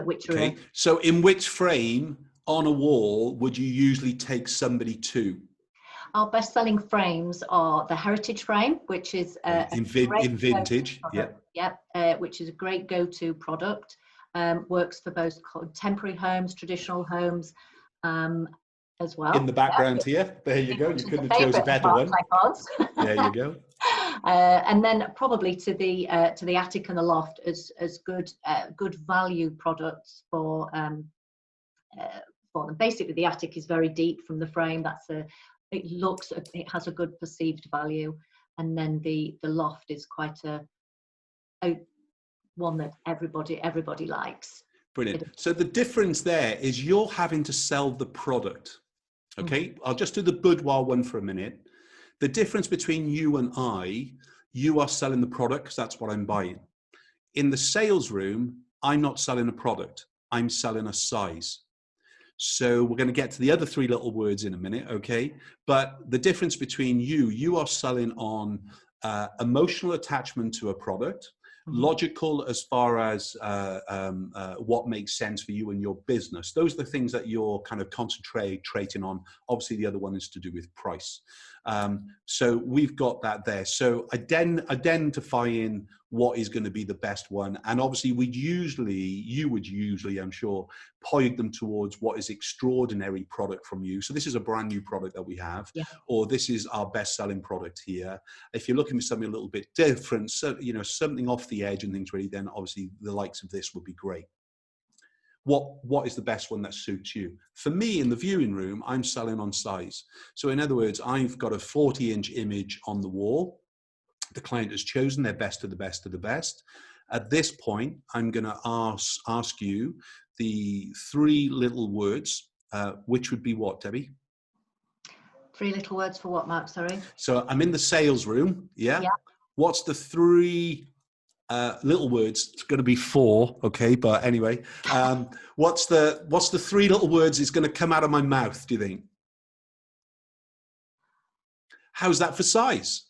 which are. Okay. So in which frame on a wall would you usually take somebody to? Our best-selling frames are the heritage frame, which is in vintage, which is a great go-to product. Works for both contemporary homes, traditional homes, as well. In the background here, there you go. You couldn't have chosen a better one. There you go. And then probably to the attic and the loft as good value products for them. Basically, the attic is very deep from the frame. It has a good perceived value, and then the loft is quite a one that everybody likes. Brilliant. So the difference there is you're having to sell the product. Okay, I'll just do the boudoir one for a minute. The difference between you and you are selling the product because that's what I'm buying. In the sales room, I'm not selling a product. I'm selling a size. So we're going to get to the other 3 little words in a minute, okay? But the difference between you are selling on emotional attachment to a product, logical as far as what makes sense for you and your business. Those are the things that you're kind of concentrating on. Obviously, the other one is to do with price. So we've got that there. So identifying what is going to be the best one. And obviously you would usually, I'm sure, point them towards what is extraordinary product from you. So this is a brand new product that we have, or this is our best selling product here. If you're looking for something a little bit different, so, something off the edge and things really, then obviously the likes of this would be great. What is the best one that suits you? For me, in the viewing room, I'm selling on size. So in other words, I've got a 40-inch image on the wall. The client has chosen their best of the best of the best. At this point, I'm going to ask you the 3 little words, which would be what, Debbie? 3 little words for what, Mark? Sorry. So I'm in the sales room. Yeah. What's the 3 little words? It's going to be 4. Okay. But anyway, what's the 3 little words that's going to come out of my mouth, do you think? How's that for size?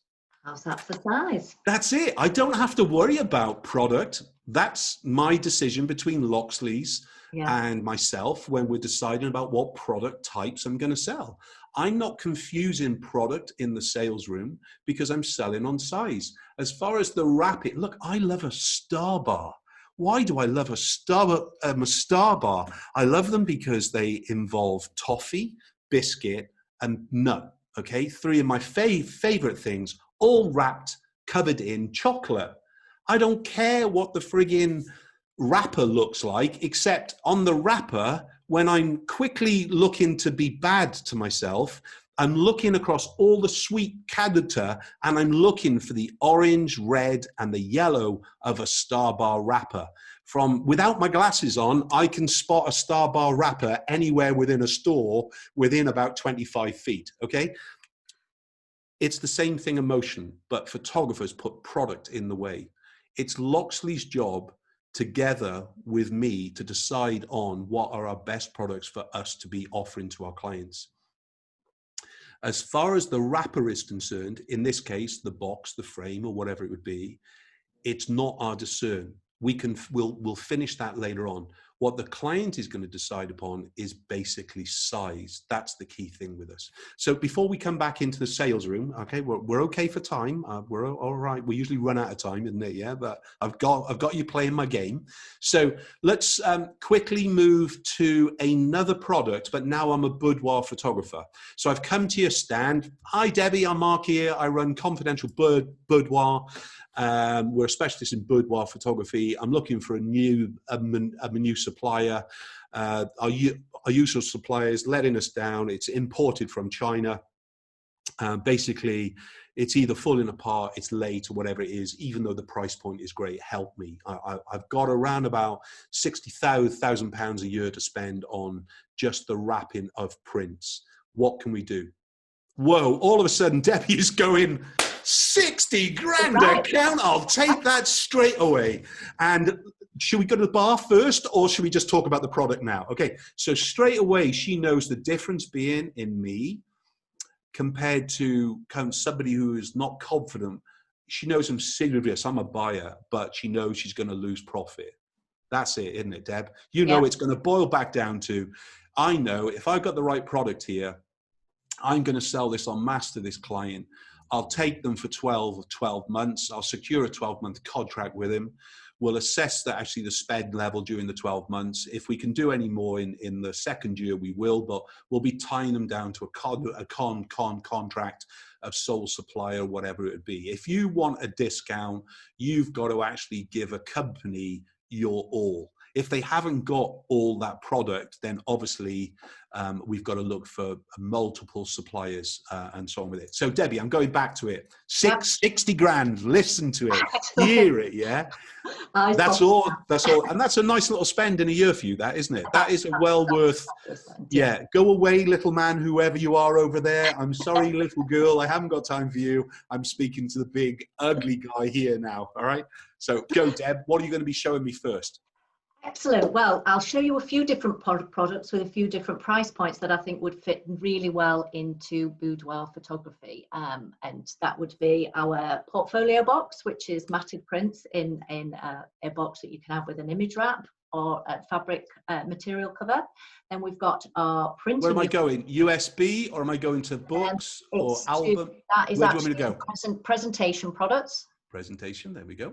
How's that for size? That's it. I don't have to worry about product. That's my decision between Loxley's and myself when we're deciding about what product types I'm going to sell. I'm not confusing product in the sales room because I'm selling on size. As far as the wrapping, look, I love a Star Bar. Why do I love a Star Bar? I love them because they involve toffee, biscuit, and nut. Okay, 3 of my favorite things, all wrapped, covered in chocolate. I don't care what the friggin' wrapper looks like, except on the wrapper, when I'm quickly looking to be bad to myself, I'm looking across all the sweet character and I'm looking for the orange, red, and the yellow of a Star Bar wrapper. Without my glasses on, I can spot a Star Bar wrapper anywhere within a store within about 25 feet, okay? It's the same thing emotion, but photographers put product in the way. It's Loxley's job together with me to decide on what are our best products for us to be offering to our clients. As far as the wrapper is concerned, in this case, the box, the frame, or whatever it would be, it's not our discern. We'll finish that later on. What the client is going to decide upon is basically size. That's the key thing with us. So before we come back into the sales room, okay, we're okay for time. We're all right. We usually run out of time, isn't it? Yeah, but I've got you playing my game. So let's quickly move to another product, but now I'm a boudoir photographer. So I've come to your stand. Hi, Debbie, I'm Mark here. I run Confidential Boudoir. We're a specialist in boudoir photography. I'm looking for a new supplier. Our usual supplier is letting us down. It's imported from China. Basically, it's either falling apart, it's late, or whatever it is, even though the price point is great. Help me. I've got around about £60,000 a year to spend on just the wrapping of prints. What can we do? Whoa, all of a sudden, Debbie is going... 60 grand account, I'll take that straight away. And should we go to the bar first, or should we just talk about the product now? Okay, so straight away, she knows the difference being in me compared to somebody who is not confident. She knows I'm serious, I'm a buyer, but she knows she's going to lose profit. That's it, isn't it, Deb? You know, it's going to boil back down to, I know if I've got the right product here, I'm going to sell this en masse to this client. I'll take them for 12 months. I'll secure a 12-month contract with him. We'll assess that actually the spend level during the 12 months. If we can do any more in the second year, we will, but we'll be tying them down to a contract of sole supplier, whatever it would be. If you want a discount, you've got to actually give a company your all. If they haven't got all that product, then obviously we've got to look for multiple suppliers and so on with it. So Debbie, I'm going back to it. 60 grand, listen to it, hear it, yeah? That's all. And that's a nice little spend in a year for you, that, isn't it? That is a well worth, yeah. Go away, little man, whoever you are over there. I'm sorry, little girl, I haven't got time for you. I'm speaking to the big, ugly guy here now, all right? So go, Deb, what are you going to be showing me first? Excellent. Well, I'll show you a few different products with a few different price points that I think would fit really well into boudoir photography. And that would be our portfolio box, which is matted prints in a box that you can have with an image wrap or a fabric material cover. Then we've got our printing. Where am I going? USB, or am I going to books or album? That is Where do you want me to go? Presentation products. Presentation, there we go.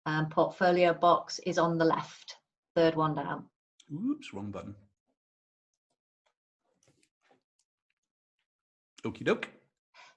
And portfolio box is on the left. Third one down. Oops, wrong button. Okie doke.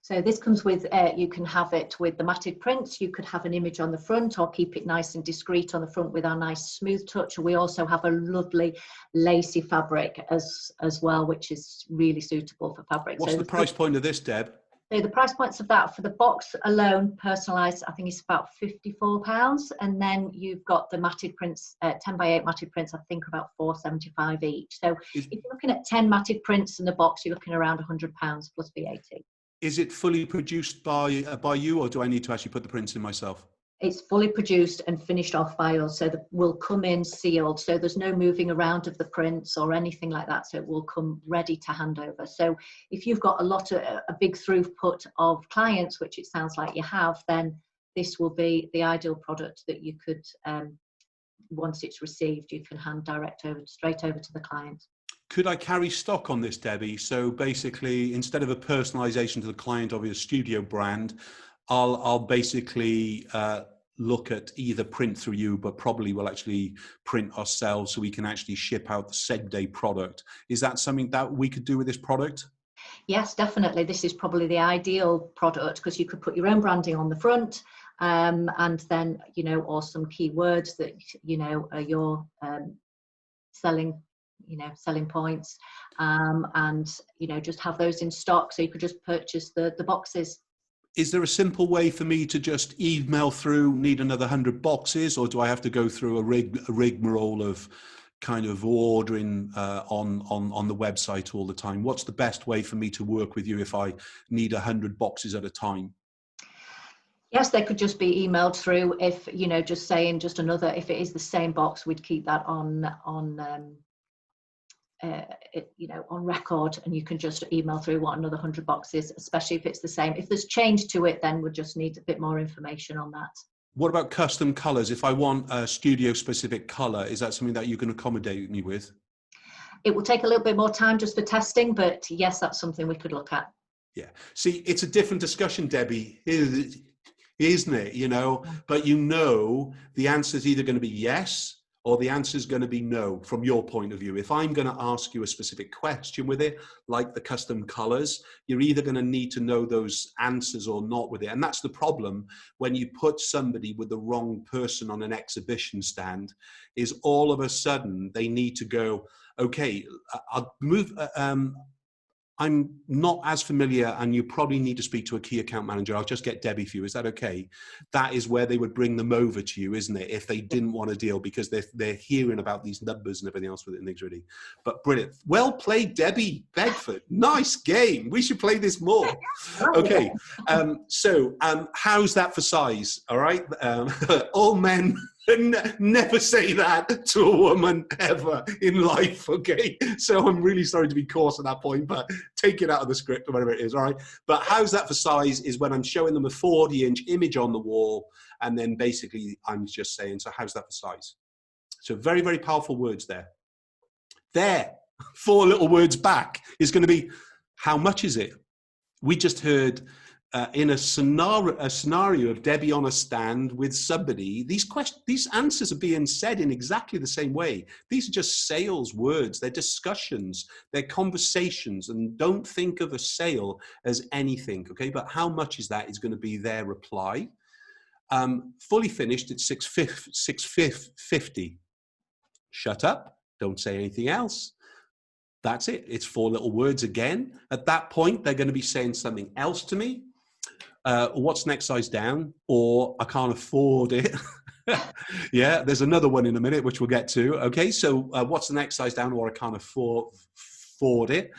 So this comes with, you can have it with the matted prints. You could have an image on the front or keep it nice and discreet on the front with our nice smooth touch. We also have a lovely lacy fabric as well, which is really suitable for fabric. What's the price point of this, Deb? So the price points of that for the box alone, personalised, I think it's about £54. And then you've got the matted prints, 10 by 8 matted prints, I think about £4.75 each. So if you're looking at 10 matted prints in the box, you're looking around £100 plus VAT. Is it fully produced by you, or do I need to actually put the prints in myself? It's fully produced and finished off by us, so that will come in sealed. So there's no moving around of the prints or anything like that. So it will come ready to hand over. So if you've got a big throughput of clients, which it sounds like you have, then this will be the ideal product that you could, once it's received, you can hand straight over to the client. Could I carry stock on this, Debbie? So basically, instead of a personalization to the client of your studio brand, I'll basically look at either print through you, but probably will actually print ourselves so we can actually ship out the same day product. Is that something that we could do with this product? Yes, definitely. This is probably the ideal product because you could put your own branding on the front and then, or some keywords that, are your selling points and, just have those in stock. So you could just purchase the boxes. Is there a simple way for me to just email through, need another 100 boxes, or do I have to go through a rigmarole of kind of ordering on the website all the time? What's the best way for me to work with you if I need 100 boxes at a time? Yes, they could just be emailed through. If, just saying if it is the same box, we'd keep that on you know, on record, and you can just email through what another 100 boxes, especially if it's the same. If there's change to it, then we'll just need a bit more information on that. What about custom colours? If I want a studio specific colour, is that something that you can accommodate me with? It will take a little bit more time just for testing, but yes, that's something we could look at. Yeah. See, it's a different discussion, Debbie, isn't it? You know, but you know, the answer is either going to be yes or the answer is going to be no from your point of view. If I'm going to ask you a specific question with it, like the custom colors, you're either going to need to know those answers or not with it. And that's the problem when you put somebody with the wrong person on an exhibition stand, is all of a sudden they need to go, okay, I'll move, I'm not as familiar, and you probably need to speak to a key account manager. I'll just get Debbie for you. Is that okay? That is where they would bring them over to you, isn't it? If they didn't want to deal, because they're hearing about these numbers and everything else with it and things really. But brilliant. Well played, Debbie Bedford. Nice game. We should play this more. Okay. So how's that for size? All right. All men never say that to a woman ever in life, okay? So I'm really sorry to be coarse at that point, but take it out of the script or whatever it is, all right? But how's that for size is when I'm showing them a 40-inch image on the wall, and then basically I'm just saying, so how's that for size? So very, very powerful words there. There, 4 little words back is going to be, how much is it? We just heard in a scenario of Debbie on a stand with somebody, these answers are being said in exactly the same way. These are just sales words, they're discussions, they're conversations, and don't think of a sale as anything, okay? But how much is that is going to be their reply. Fully finished at 6:50. Shut up, don't say anything else. That's it, it's 4 little words again. At that point, they're going to be saying something else to me. What's next size down? Or I can't afford it. Yeah, there's another one in a minute, which we'll get to. Okay, so what's the next size down? Or I can't afford it.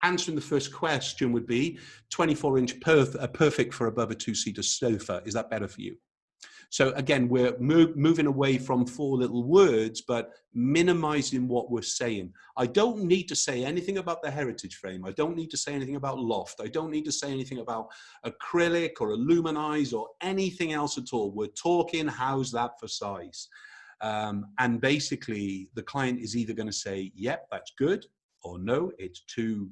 Answering the first question would be 24-inch perfect for above a 2-seater sofa. Is that better for you? So again, we're moving away from 4 little words, but minimizing what we're saying. I don't need to say anything about the heritage frame. I don't need to say anything about loft. I don't need to say anything about acrylic or aluminize or anything else at all. We're talking, how's that for size? And basically, the client is either going to say, yep, that's good, or no, it's too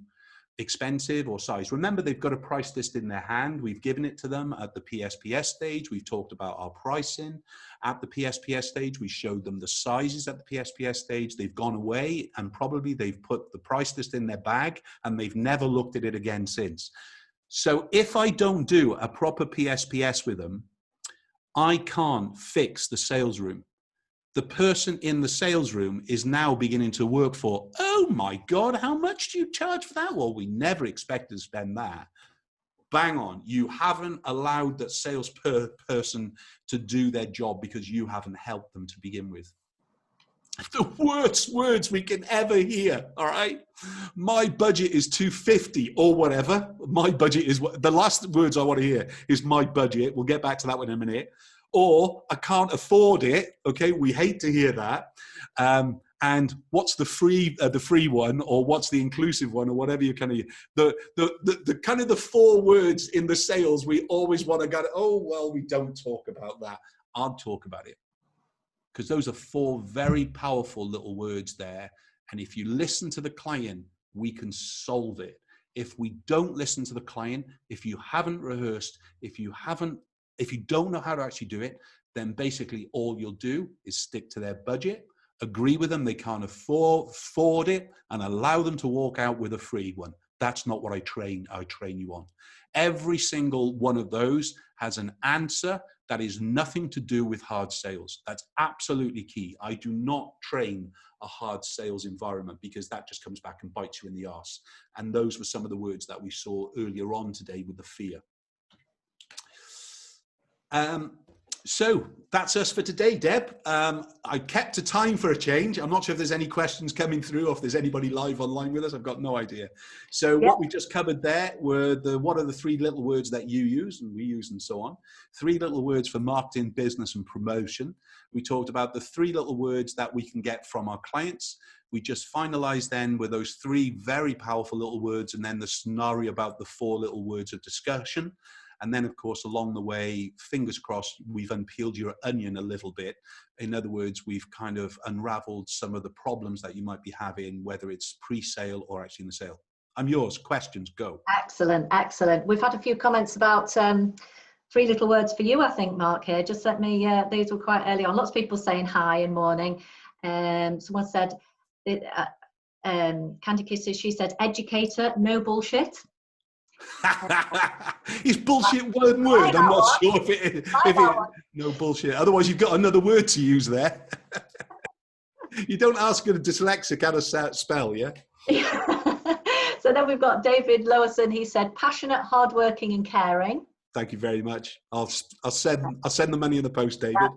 expensive or size. Remember, they've got a price list in their hand. We've given it to them at the PSPS stage. We've talked about our pricing at the PSPS stage. We showed them the sizes at the PSPS stage. They've gone away and probably they've put the price list in their bag and they've never looked at it again since. So if I don't do a proper PSPS with them, I can't fix the sales room. The person in the sales room is now beginning to work for, oh my God, how much do you charge for that? Well, we never expected to spend that. Bang on. You haven't allowed that sales person to do their job because you haven't helped them to begin with. The worst words we can ever hear, all right? My budget is $250 or whatever. My budget is, the last words I want to hear is my budget. We'll get back to that one in a minute. Or I can't afford it. Okay, we hate to hear that. And what's the free one, or what's the inclusive one, or whatever you kind of the kind of the 4 words in the sales we always want to go. Oh well, we don't talk about that. I'll talk about it because those are 4 very powerful little words there. And if you listen to the client, we can solve it. If we don't listen to the client, if you haven't rehearsed, if you don't know how to actually do it, then basically all you'll do is stick to their budget, agree with them they can't afford it, and allow them to walk out with a free one. That's not what I train you on. Every single one of those has an answer that is nothing to do with hard sales. That's absolutely key. I do not train a hard sales environment because that just comes back and bites you in the arse. And those were some of the words that we saw earlier on today with the fear. So that's us for today, Deb. I kept to time for a change. I'm not sure if there's any questions coming through or if there's anybody live online with us. I've got no idea. So what we just covered there were what are the 3 little words that you use and we use and so on. 3 little words for marketing, business and promotion. We talked about the 3 little words that we can get from our clients. We just finalize then with those 3 very powerful little words, and then the scenario about the 4 little words of discussion. And then, of course, along the way, fingers crossed, we've unpeeled your onion a little bit. In other words, we've kind of unraveled some of the problems that you might be having, whether it's pre-sale or actually in the sale. I'm yours. Questions, go. Excellent, excellent. We've had a few comments about 3 little words for you, I think, Mark, here. Just let me, these were quite early on. Lots of people saying hi and morning. Someone said, Candy Kisses, she said, educator, no bullshit. Is bullshit one word? I'm not sure if it no bullshit. Otherwise, you've got another word to use there. You don't ask a dyslexic how to spell, yeah? So then we've got David Lowerson. He said, passionate, hardworking, and caring. Thank you very much. I'll send the money in the post, David.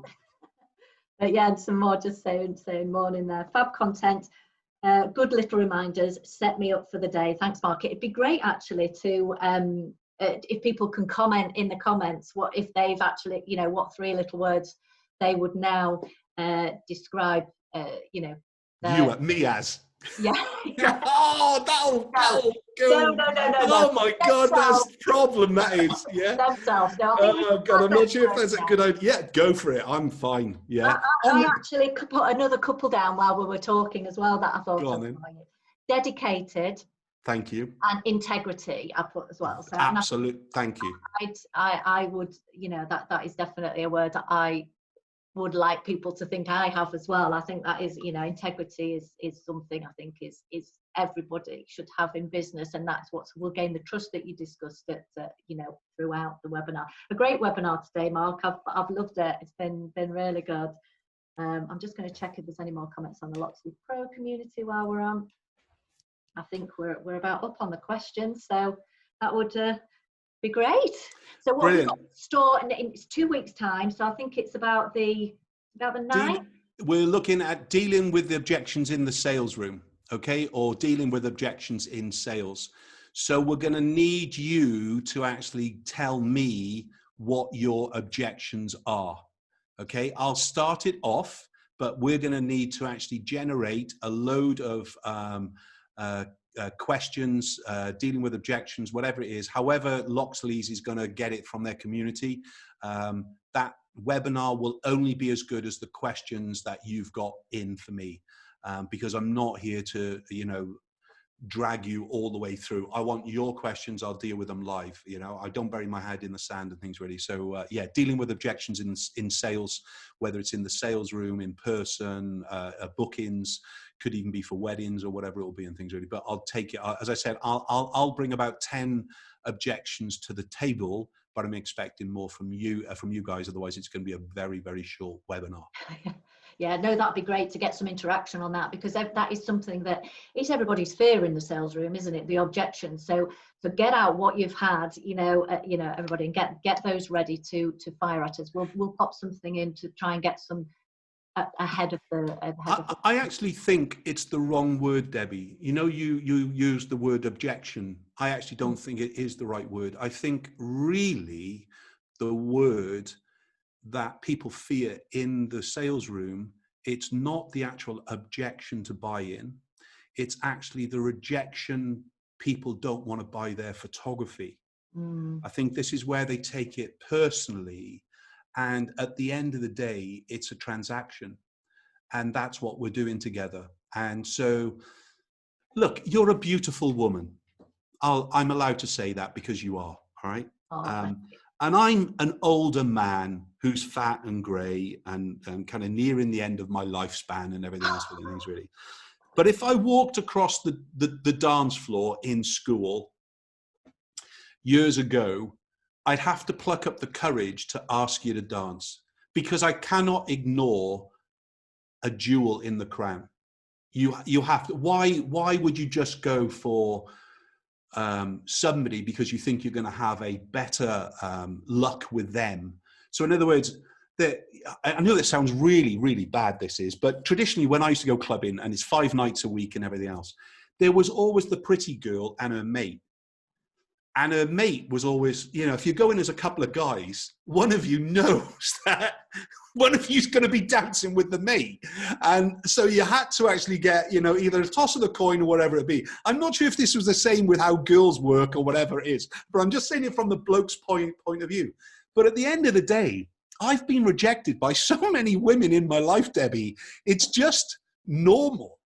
Yeah, and some more just saying morning there. Fab content. Good little reminders, set me up for the day. Thanks, Mark. It'd be great actually to if people can comment in the comments what if they've actually, you know, what 3 little words they would now describe, you know, me as. Yeah. Oh, that'll go. No. Oh my God, that's the problem. That is, yeah. Themselves. No, oh God, I'm not sure if that's a good idea. Yeah, go for it. I'm fine. Yeah. I actually could put another couple down while we were talking as well that I thought of. Dedicated. Thank you. And integrity, I put as well. So absolute. Thank you. I would, you know, that is definitely a word that I would like people to think I have as well. I think that is, you know, integrity is something I think is everybody should have in business, and that's what will gain the trust that you discussed at, you know, throughout the webinar. A great webinar today, Mark. I've loved it. It's been really good. I'm just going to check if there's any more comments on the Loxley Pro community while we're on. I think we're about up on the questions, so that would be great. So what we've got to store in 2 weeks' time. So I think it's about the 9th. We're looking at dealing with the objections in the sales room, okay, or dealing with objections in sales. So we're going to need you to actually tell me what your objections are. Okay, I'll start it off, but we're going to need to actually generate a load of questions, dealing with objections, whatever it is, however Loxley's is going to get it from their community. That webinar will only be as good as the questions that you've got in for me, because I'm not here to, you know, drag you all the way through. I want your questions. I'll deal with them live. You know, I don't bury my head in the sand and things really. So yeah, dealing with objections in sales, whether it's in the sales room, in person, bookings, could even be for weddings or whatever it will be and things really. But I'll take it. As I said, I'll bring about 10 objections to the table, but I'm expecting more from you guys. Otherwise, it's going to be a very, very short webinar. Yeah, no, that'd be great to get some interaction on that, because that is something that is everybody's fear in the sales room, isn't it? The objections. So get out what you've had, you know, everybody, and get those ready to fire at us. We'll pop something in to try and get some ahead of the. I actually think it's the wrong word, Debbie. You know, you use the word objection. I actually don't think it is the right word. I think really the word that people fear in the sales room, it's not the actual objection to buy in. It's actually the rejection. People don't want to buy their photography. I think this is where they take it personally. And at the end of the day, it's a transaction. And that's what we're doing together. And so, look, you're a beautiful woman. I'm allowed to say that because you are, all right? And I'm an older man who's fat and grey and kind of nearing the end of my lifespan and everything else, really. But if I walked across the dance floor in school years ago, I'd have to pluck up the courage to ask you to dance, because I cannot ignore a jewel in the crown. You have to. Why would you just go for somebody because you think you're going to have a better luck with them? So in other words, I know this sounds really, really bad, this is, but traditionally when I used to go clubbing, and it's 5 nights a week and everything else, there was always the pretty girl and her mate. And her mate was always, you know, if you go in as a couple of guys, one of you knows that one of you's going to be dancing with the mate. And so you had to actually get, you know, either a toss of the coin or whatever it be. I'm not sure if this was the same with how girls work or whatever it is, but I'm just saying it from the bloke's point of view. But at the end of the day, I've been rejected by so many women in my life, Debbie. It's just normal.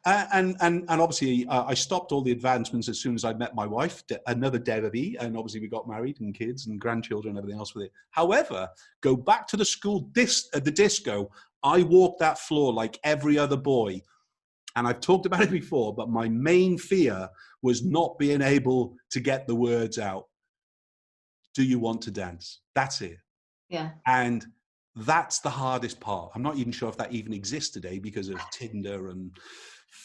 And obviously, I stopped all the advancements as soon as I met my wife, another Debbie, and obviously we got married and kids and grandchildren and everything else with it. However, go back to the school, the disco, I walked that floor like every other boy. And I've talked about it before, but my main fear was not being able to get the words out. Do you want to dance? That's it. Yeah. And that's the hardest part. I'm not even sure if that even exists today because of Tinder and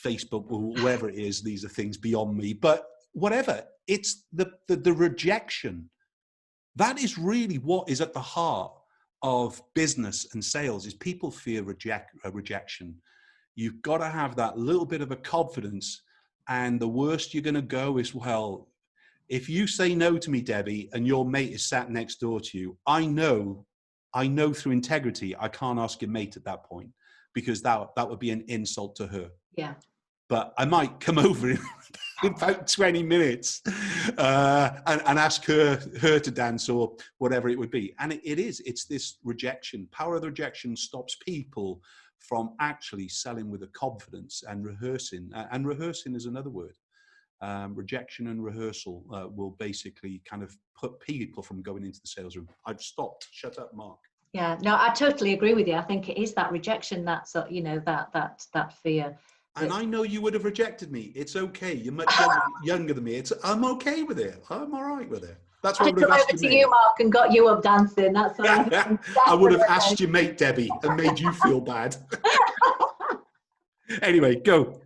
Facebook or wherever it is. These are things beyond me, but whatever. It's the rejection. That is really what is at the heart of business and sales, is people fear rejection. You've got to have that little bit of a confidence. And the worst you're going to go is, well, if you say no to me, Debbie, and your mate is sat next door to you, I know through integrity, I can't ask your mate at that point, because that would be an insult to her. Yeah. But I might come over in about 20 minutes and ask her to dance or whatever it would be. And it's this rejection. Power of the rejection stops people from actually selling with a confidence and rehearsing. And rehearsing is another word. Rejection and rehearsal will basically kind of put people from going into the sales room. I've stopped. Shut up, Mark. Yeah, no, I totally agree with you. I think it is that rejection, that's you know, that fear. And I know you would have rejected me. It's okay. You're much younger than me. I'm okay with it. I'm all right with it. That's what I would have asked you. You, Mark, and got you up dancing. That's what I would have asked your mate, Debbie, and made you feel bad. Anyway, go.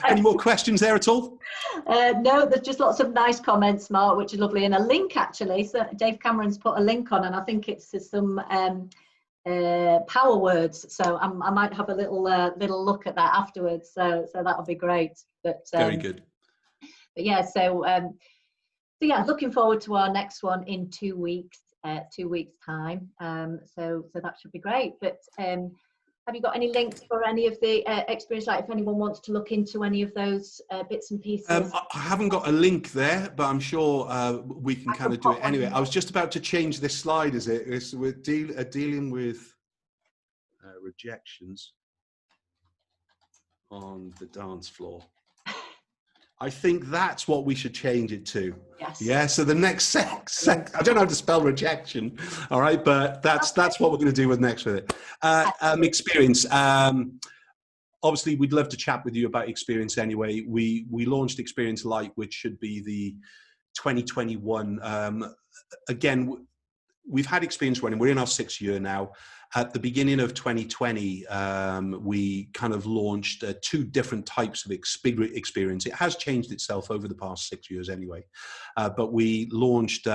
Any more questions there at all? No, there's just lots of nice comments, Mark, which is lovely. And a link, actually. So Dave Cameron's put a link on, and I think it's some power words. So I might have a little look at that afterwards. So that'll be great. But very good. But yeah, so yeah, looking forward to our next one in 2 weeks. 2 weeks time. So that should be great. But have you got any links for any of the experience? Like, if anyone wants to look into any of those bits and pieces? I haven't got a link there, but I'm sure we can kind of do it anyway. I was just about to change this slide. We're dealing with rejections on the dance floor. I think that's what we should change it to. Yes. Yeah. So the next I don't know how to spell rejection. All right, but that's what we're going to do with next with it. Experience. Obviously, we'd love to chat with you about experience anyway. We launched XPERIENCELITE, which should be the 2021. Again, we've had experience running. We're in our 6th year now. At the beginning of 2020, we kind of launched 2 different types of experience. It has changed itself over the past 6 years anyway. But we launched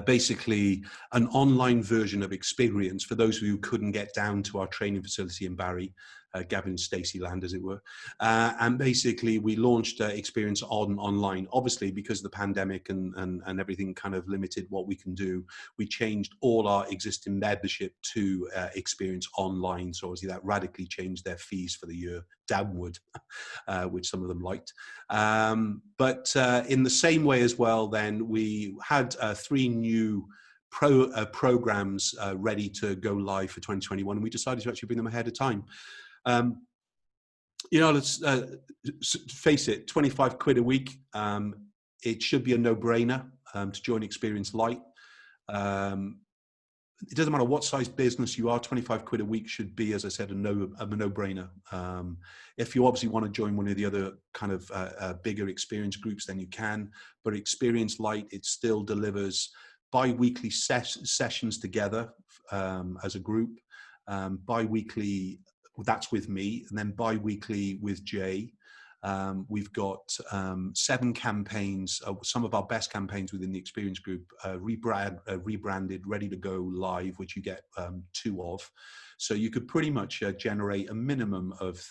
basically an online version of experience for those of you who couldn't get down to our training facility in Barry, Gavin and Stacey Land, as it were. And basically we launched experience online. Obviously, because of the pandemic and everything kind of limited what we can do, we changed all our existing membership to experience online. So obviously that radically changed their fees for the year downward, which some of them liked. But in the same way as well, then we had 3 new programs ready to go live for 2021. And we decided to actually bring them ahead of time. You know, let's face it, 25 quid a week. It should be a no-brainer to join XPERIENCELITE. It doesn't matter what size business you are, 25 quid a week should be, as I said, a no-brainer. If you obviously want to join one of the other kind of bigger experience groups, then you can. But XPERIENCELITE, it still delivers bi-weekly sessions together as a group. Bi-weekly, that's with me, and then bi-weekly with Jay. We've got 7 campaigns, some of our best campaigns within the experience group, rebranded, ready to go live, which you get 2 of. So you could pretty much generate a minimum of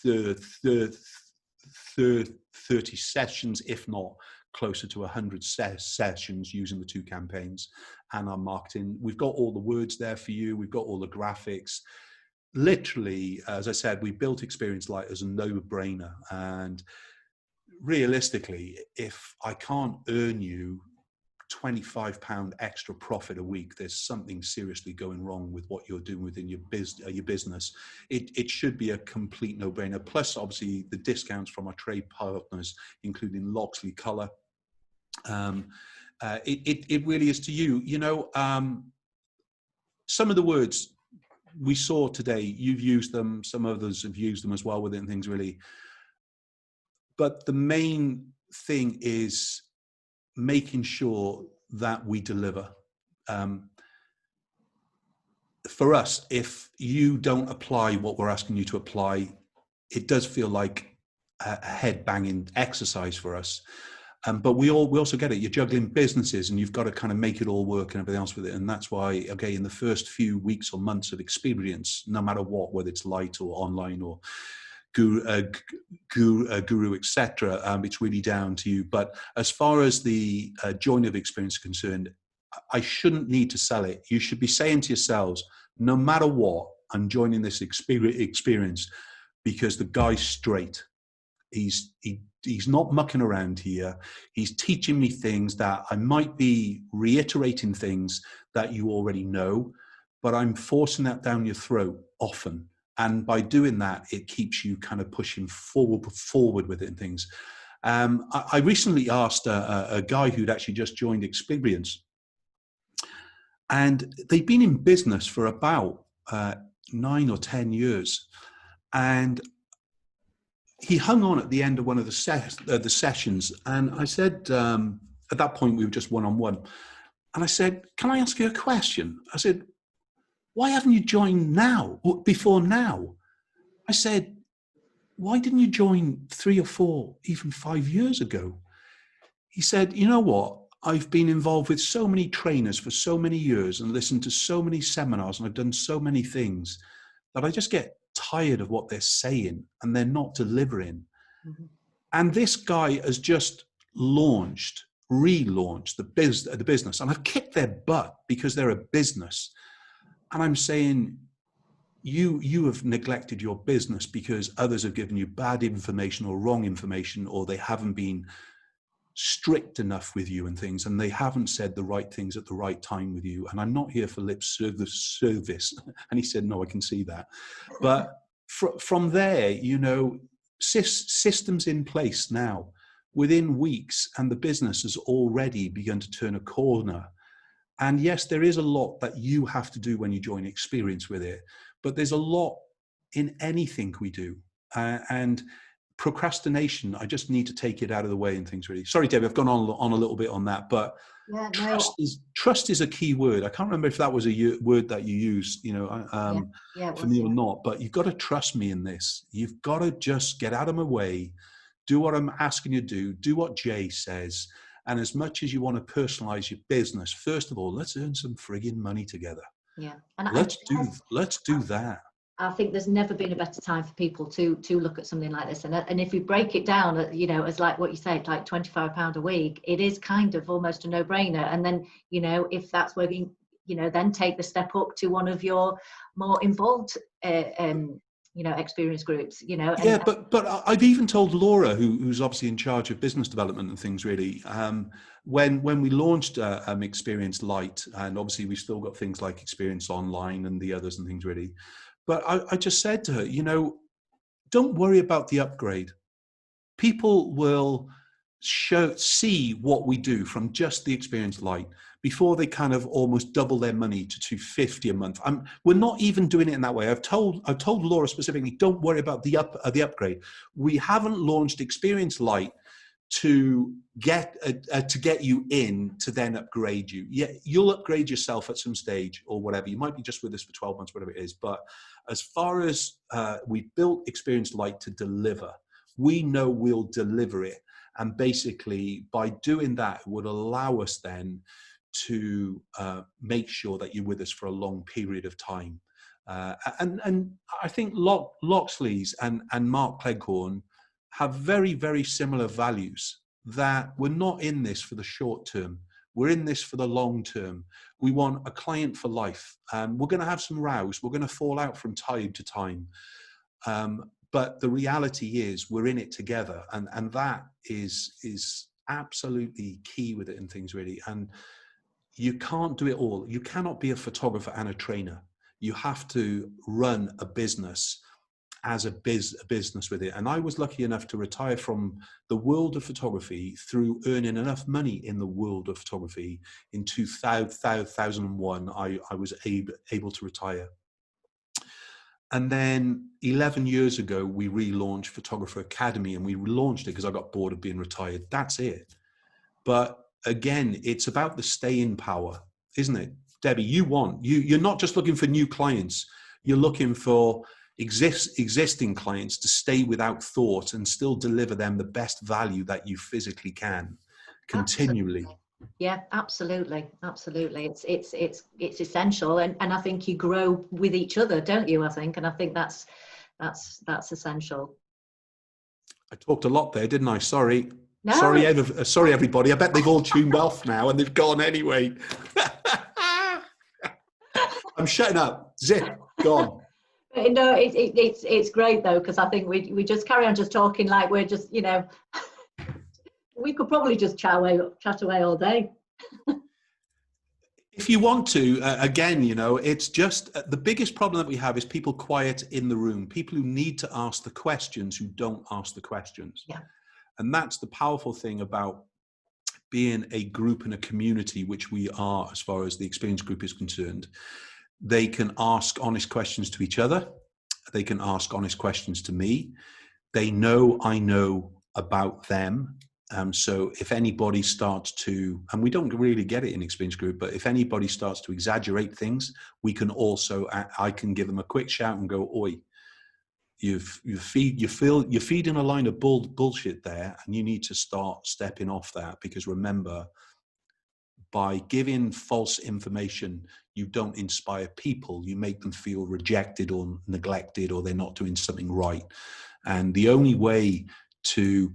30 sessions, if not closer to 100 sessions using the 2 campaigns and our marketing. We've got all the words there for you. We've got all the graphics. Literally, as I said, we built XPERIENCELITE as a no-brainer. And realistically, if I can't earn you £25 extra profit a week, there's something seriously going wrong with what you're doing within your business. It should be a complete no-brainer. Plus, obviously, the discounts from our trade partners, including Loxley Colour. It really is to you. You know, some of the words we saw today, you've used them, some others have used them as well with it and things really. But the main thing is making sure that we deliver. For us, if you don't apply what we're asking you to apply, it does feel like a head-banging exercise for us. But we also get it. You're juggling businesses and you've got to kind of make it all work and everything else with it. And that's why, okay, in the first few weeks or months of experience, no matter what, whether it's light or online or guru, etc., it's really down to you. But as far as the join of experience is concerned, I shouldn't need to sell it. You should be saying to yourselves, no matter what, I'm joining this experience because the guy's straight. He's not mucking around here. He's teaching me things that I might be reiterating things that you already know, but I'm forcing that down your throat often. And by doing that, it keeps you kind of pushing forward with it and things. I recently asked a guy who'd actually just joined Experience, and they've been in business for about 9 or 10 years. And he hung on at the end of one of the sessions, and I said, at that point we were just one-on-one, and I said, can I ask you a question? I said, why haven't you joined now, before now? I said, why didn't you join 3 or 4, even 5 years ago? He said, you know what? I've been involved with so many trainers for so many years and listened to so many seminars, and I've done so many things that I just get tired of what they're saying and they're not delivering. Mm-hmm. And this guy has just relaunched the business, and I've kicked their butt because they're a business. And I'm saying, you have neglected your business because others have given you bad information or wrong information, or they haven't been strict enough with you and things, and they haven't said the right things at the right time with you. And I'm not here for lip service. And he said, no, I can see that. But from there, you know, systems in place now within weeks, and the business has already begun to turn a corner. And yes, there is a lot that you have to do when you join Experience with it, but there's a lot in anything we do. And procrastination, I just need to take it out of the way and things really. Sorry, Debbie, I've gone on a little bit on that, but yeah, no. Trust is a key word. I can't remember if that was a word that you used, you know, for me or not, but you've got to trust me in this. You've got to just get out of my way, do what I'm asking you to do what Jay says. And as much as you want to personalize your business, first of all, let's earn some frigging money together. Yeah. And let's do that. I think there's never been a better time for people to look at something like this. And if you break it down, you know, as like what you said, like £25 a week, it is kind of almost a no-brainer. And then, you know, if that's working, you know, then take the step up to one of your more involved you know, experience groups, you know. Yeah, but I've even told Laura, who's obviously in charge of business development and things really, when we launched XPERIENCELITE, and obviously we've still got things like Experience Online and the others and things really, but I just said to her, you know, don't worry about the upgrade. People will see what we do from just the XPERIENCELITE before they kind of almost double their money to $250 a month. We're not even doing it in that way. I've told Laura specifically, don't worry about the upgrade. We haven't launched XPERIENCELITE to get you in to then upgrade you. Yeah, you'll upgrade yourself at some stage or whatever. You might be just with us for 12 months, whatever it is. But as far as we built XPERIENCELITE to deliver, we know we'll deliver it. And basically, by doing that, it would allow us then to make sure that you're with us for a long period of time. And I think Loxley's and Mark Cleghorn have very, very similar values, that we're not in this for the short term. We're in this for the long term. We want a client for life. We're going to have some rows. We're going to fall out from time to time. But the reality is we're in it together. And that is absolutely key with it and things, really. And you can't do it all. You cannot be a photographer and a trainer. You have to run a business as a business with it. And I was lucky enough to retire from the world of photography through earning enough money in the world of photography. In 2001, I was able to retire. And then 11 years ago, we relaunched Photographer Academy, and we relaunched it because I got bored of being retired. That's it. But again, it's about the staying power, isn't it? Debbie, you're not just looking for new clients. You're looking for existing clients to stay without thought and still deliver them the best value that you physically can continually. Absolutely. Yeah, absolutely. It's essential, and I think you grow with each other, don't you? I think that's essential. I talked a lot there, didn't I? Sorry. No. Sorry, everybody. I bet they've all tuned off now and they've gone anyway. I'm shutting up. Zip, gone. No, it's great though, because I think we just carry on just talking like we're just, you know, we could probably just chat away all day. If you want to, again, you know, it's just the biggest problem that we have is people quiet in the room, people who need to ask the questions who don't ask the questions. Yeah. And that's the powerful thing about being a group and a community, which we are as far as the Experience Group is concerned. They can ask honest questions to each other. They can ask honest questions to me. They know I know about them. So if anybody starts to, and we don't really get it in Experience Group, but if anybody starts to exaggerate things, we can also, I can give them a quick shout and go, oi, you're feeding a line of bullshit there, and you need to start stepping off that, because remember, by giving false information, you don't inspire people. You make them feel rejected or neglected, or they're not doing something right. And the only way to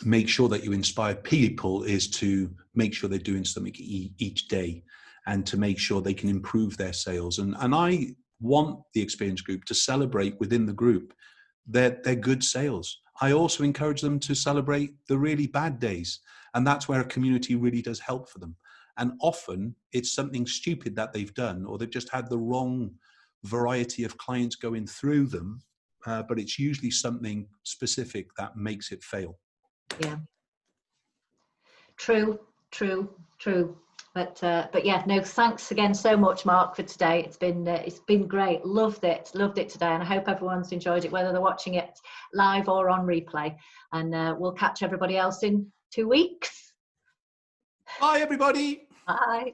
make sure that you inspire people is to make sure they're doing something each day, and to make sure they can improve their sales. And I want the Experience Group to celebrate within the group their good sales. I also encourage them to celebrate the really bad days. And that's where a community really does help for them. And often it's something stupid that they've done, or they've just had the wrong variety of clients going through them. But it's usually something specific that makes it fail. Yeah. True. But yeah, no, thanks again so much, Mark, for today. It's been great. Loved it today, and I hope everyone's enjoyed it, whether they're watching it live or on replay. And we'll catch everybody else in 2 weeks. Bye, everybody. Bye.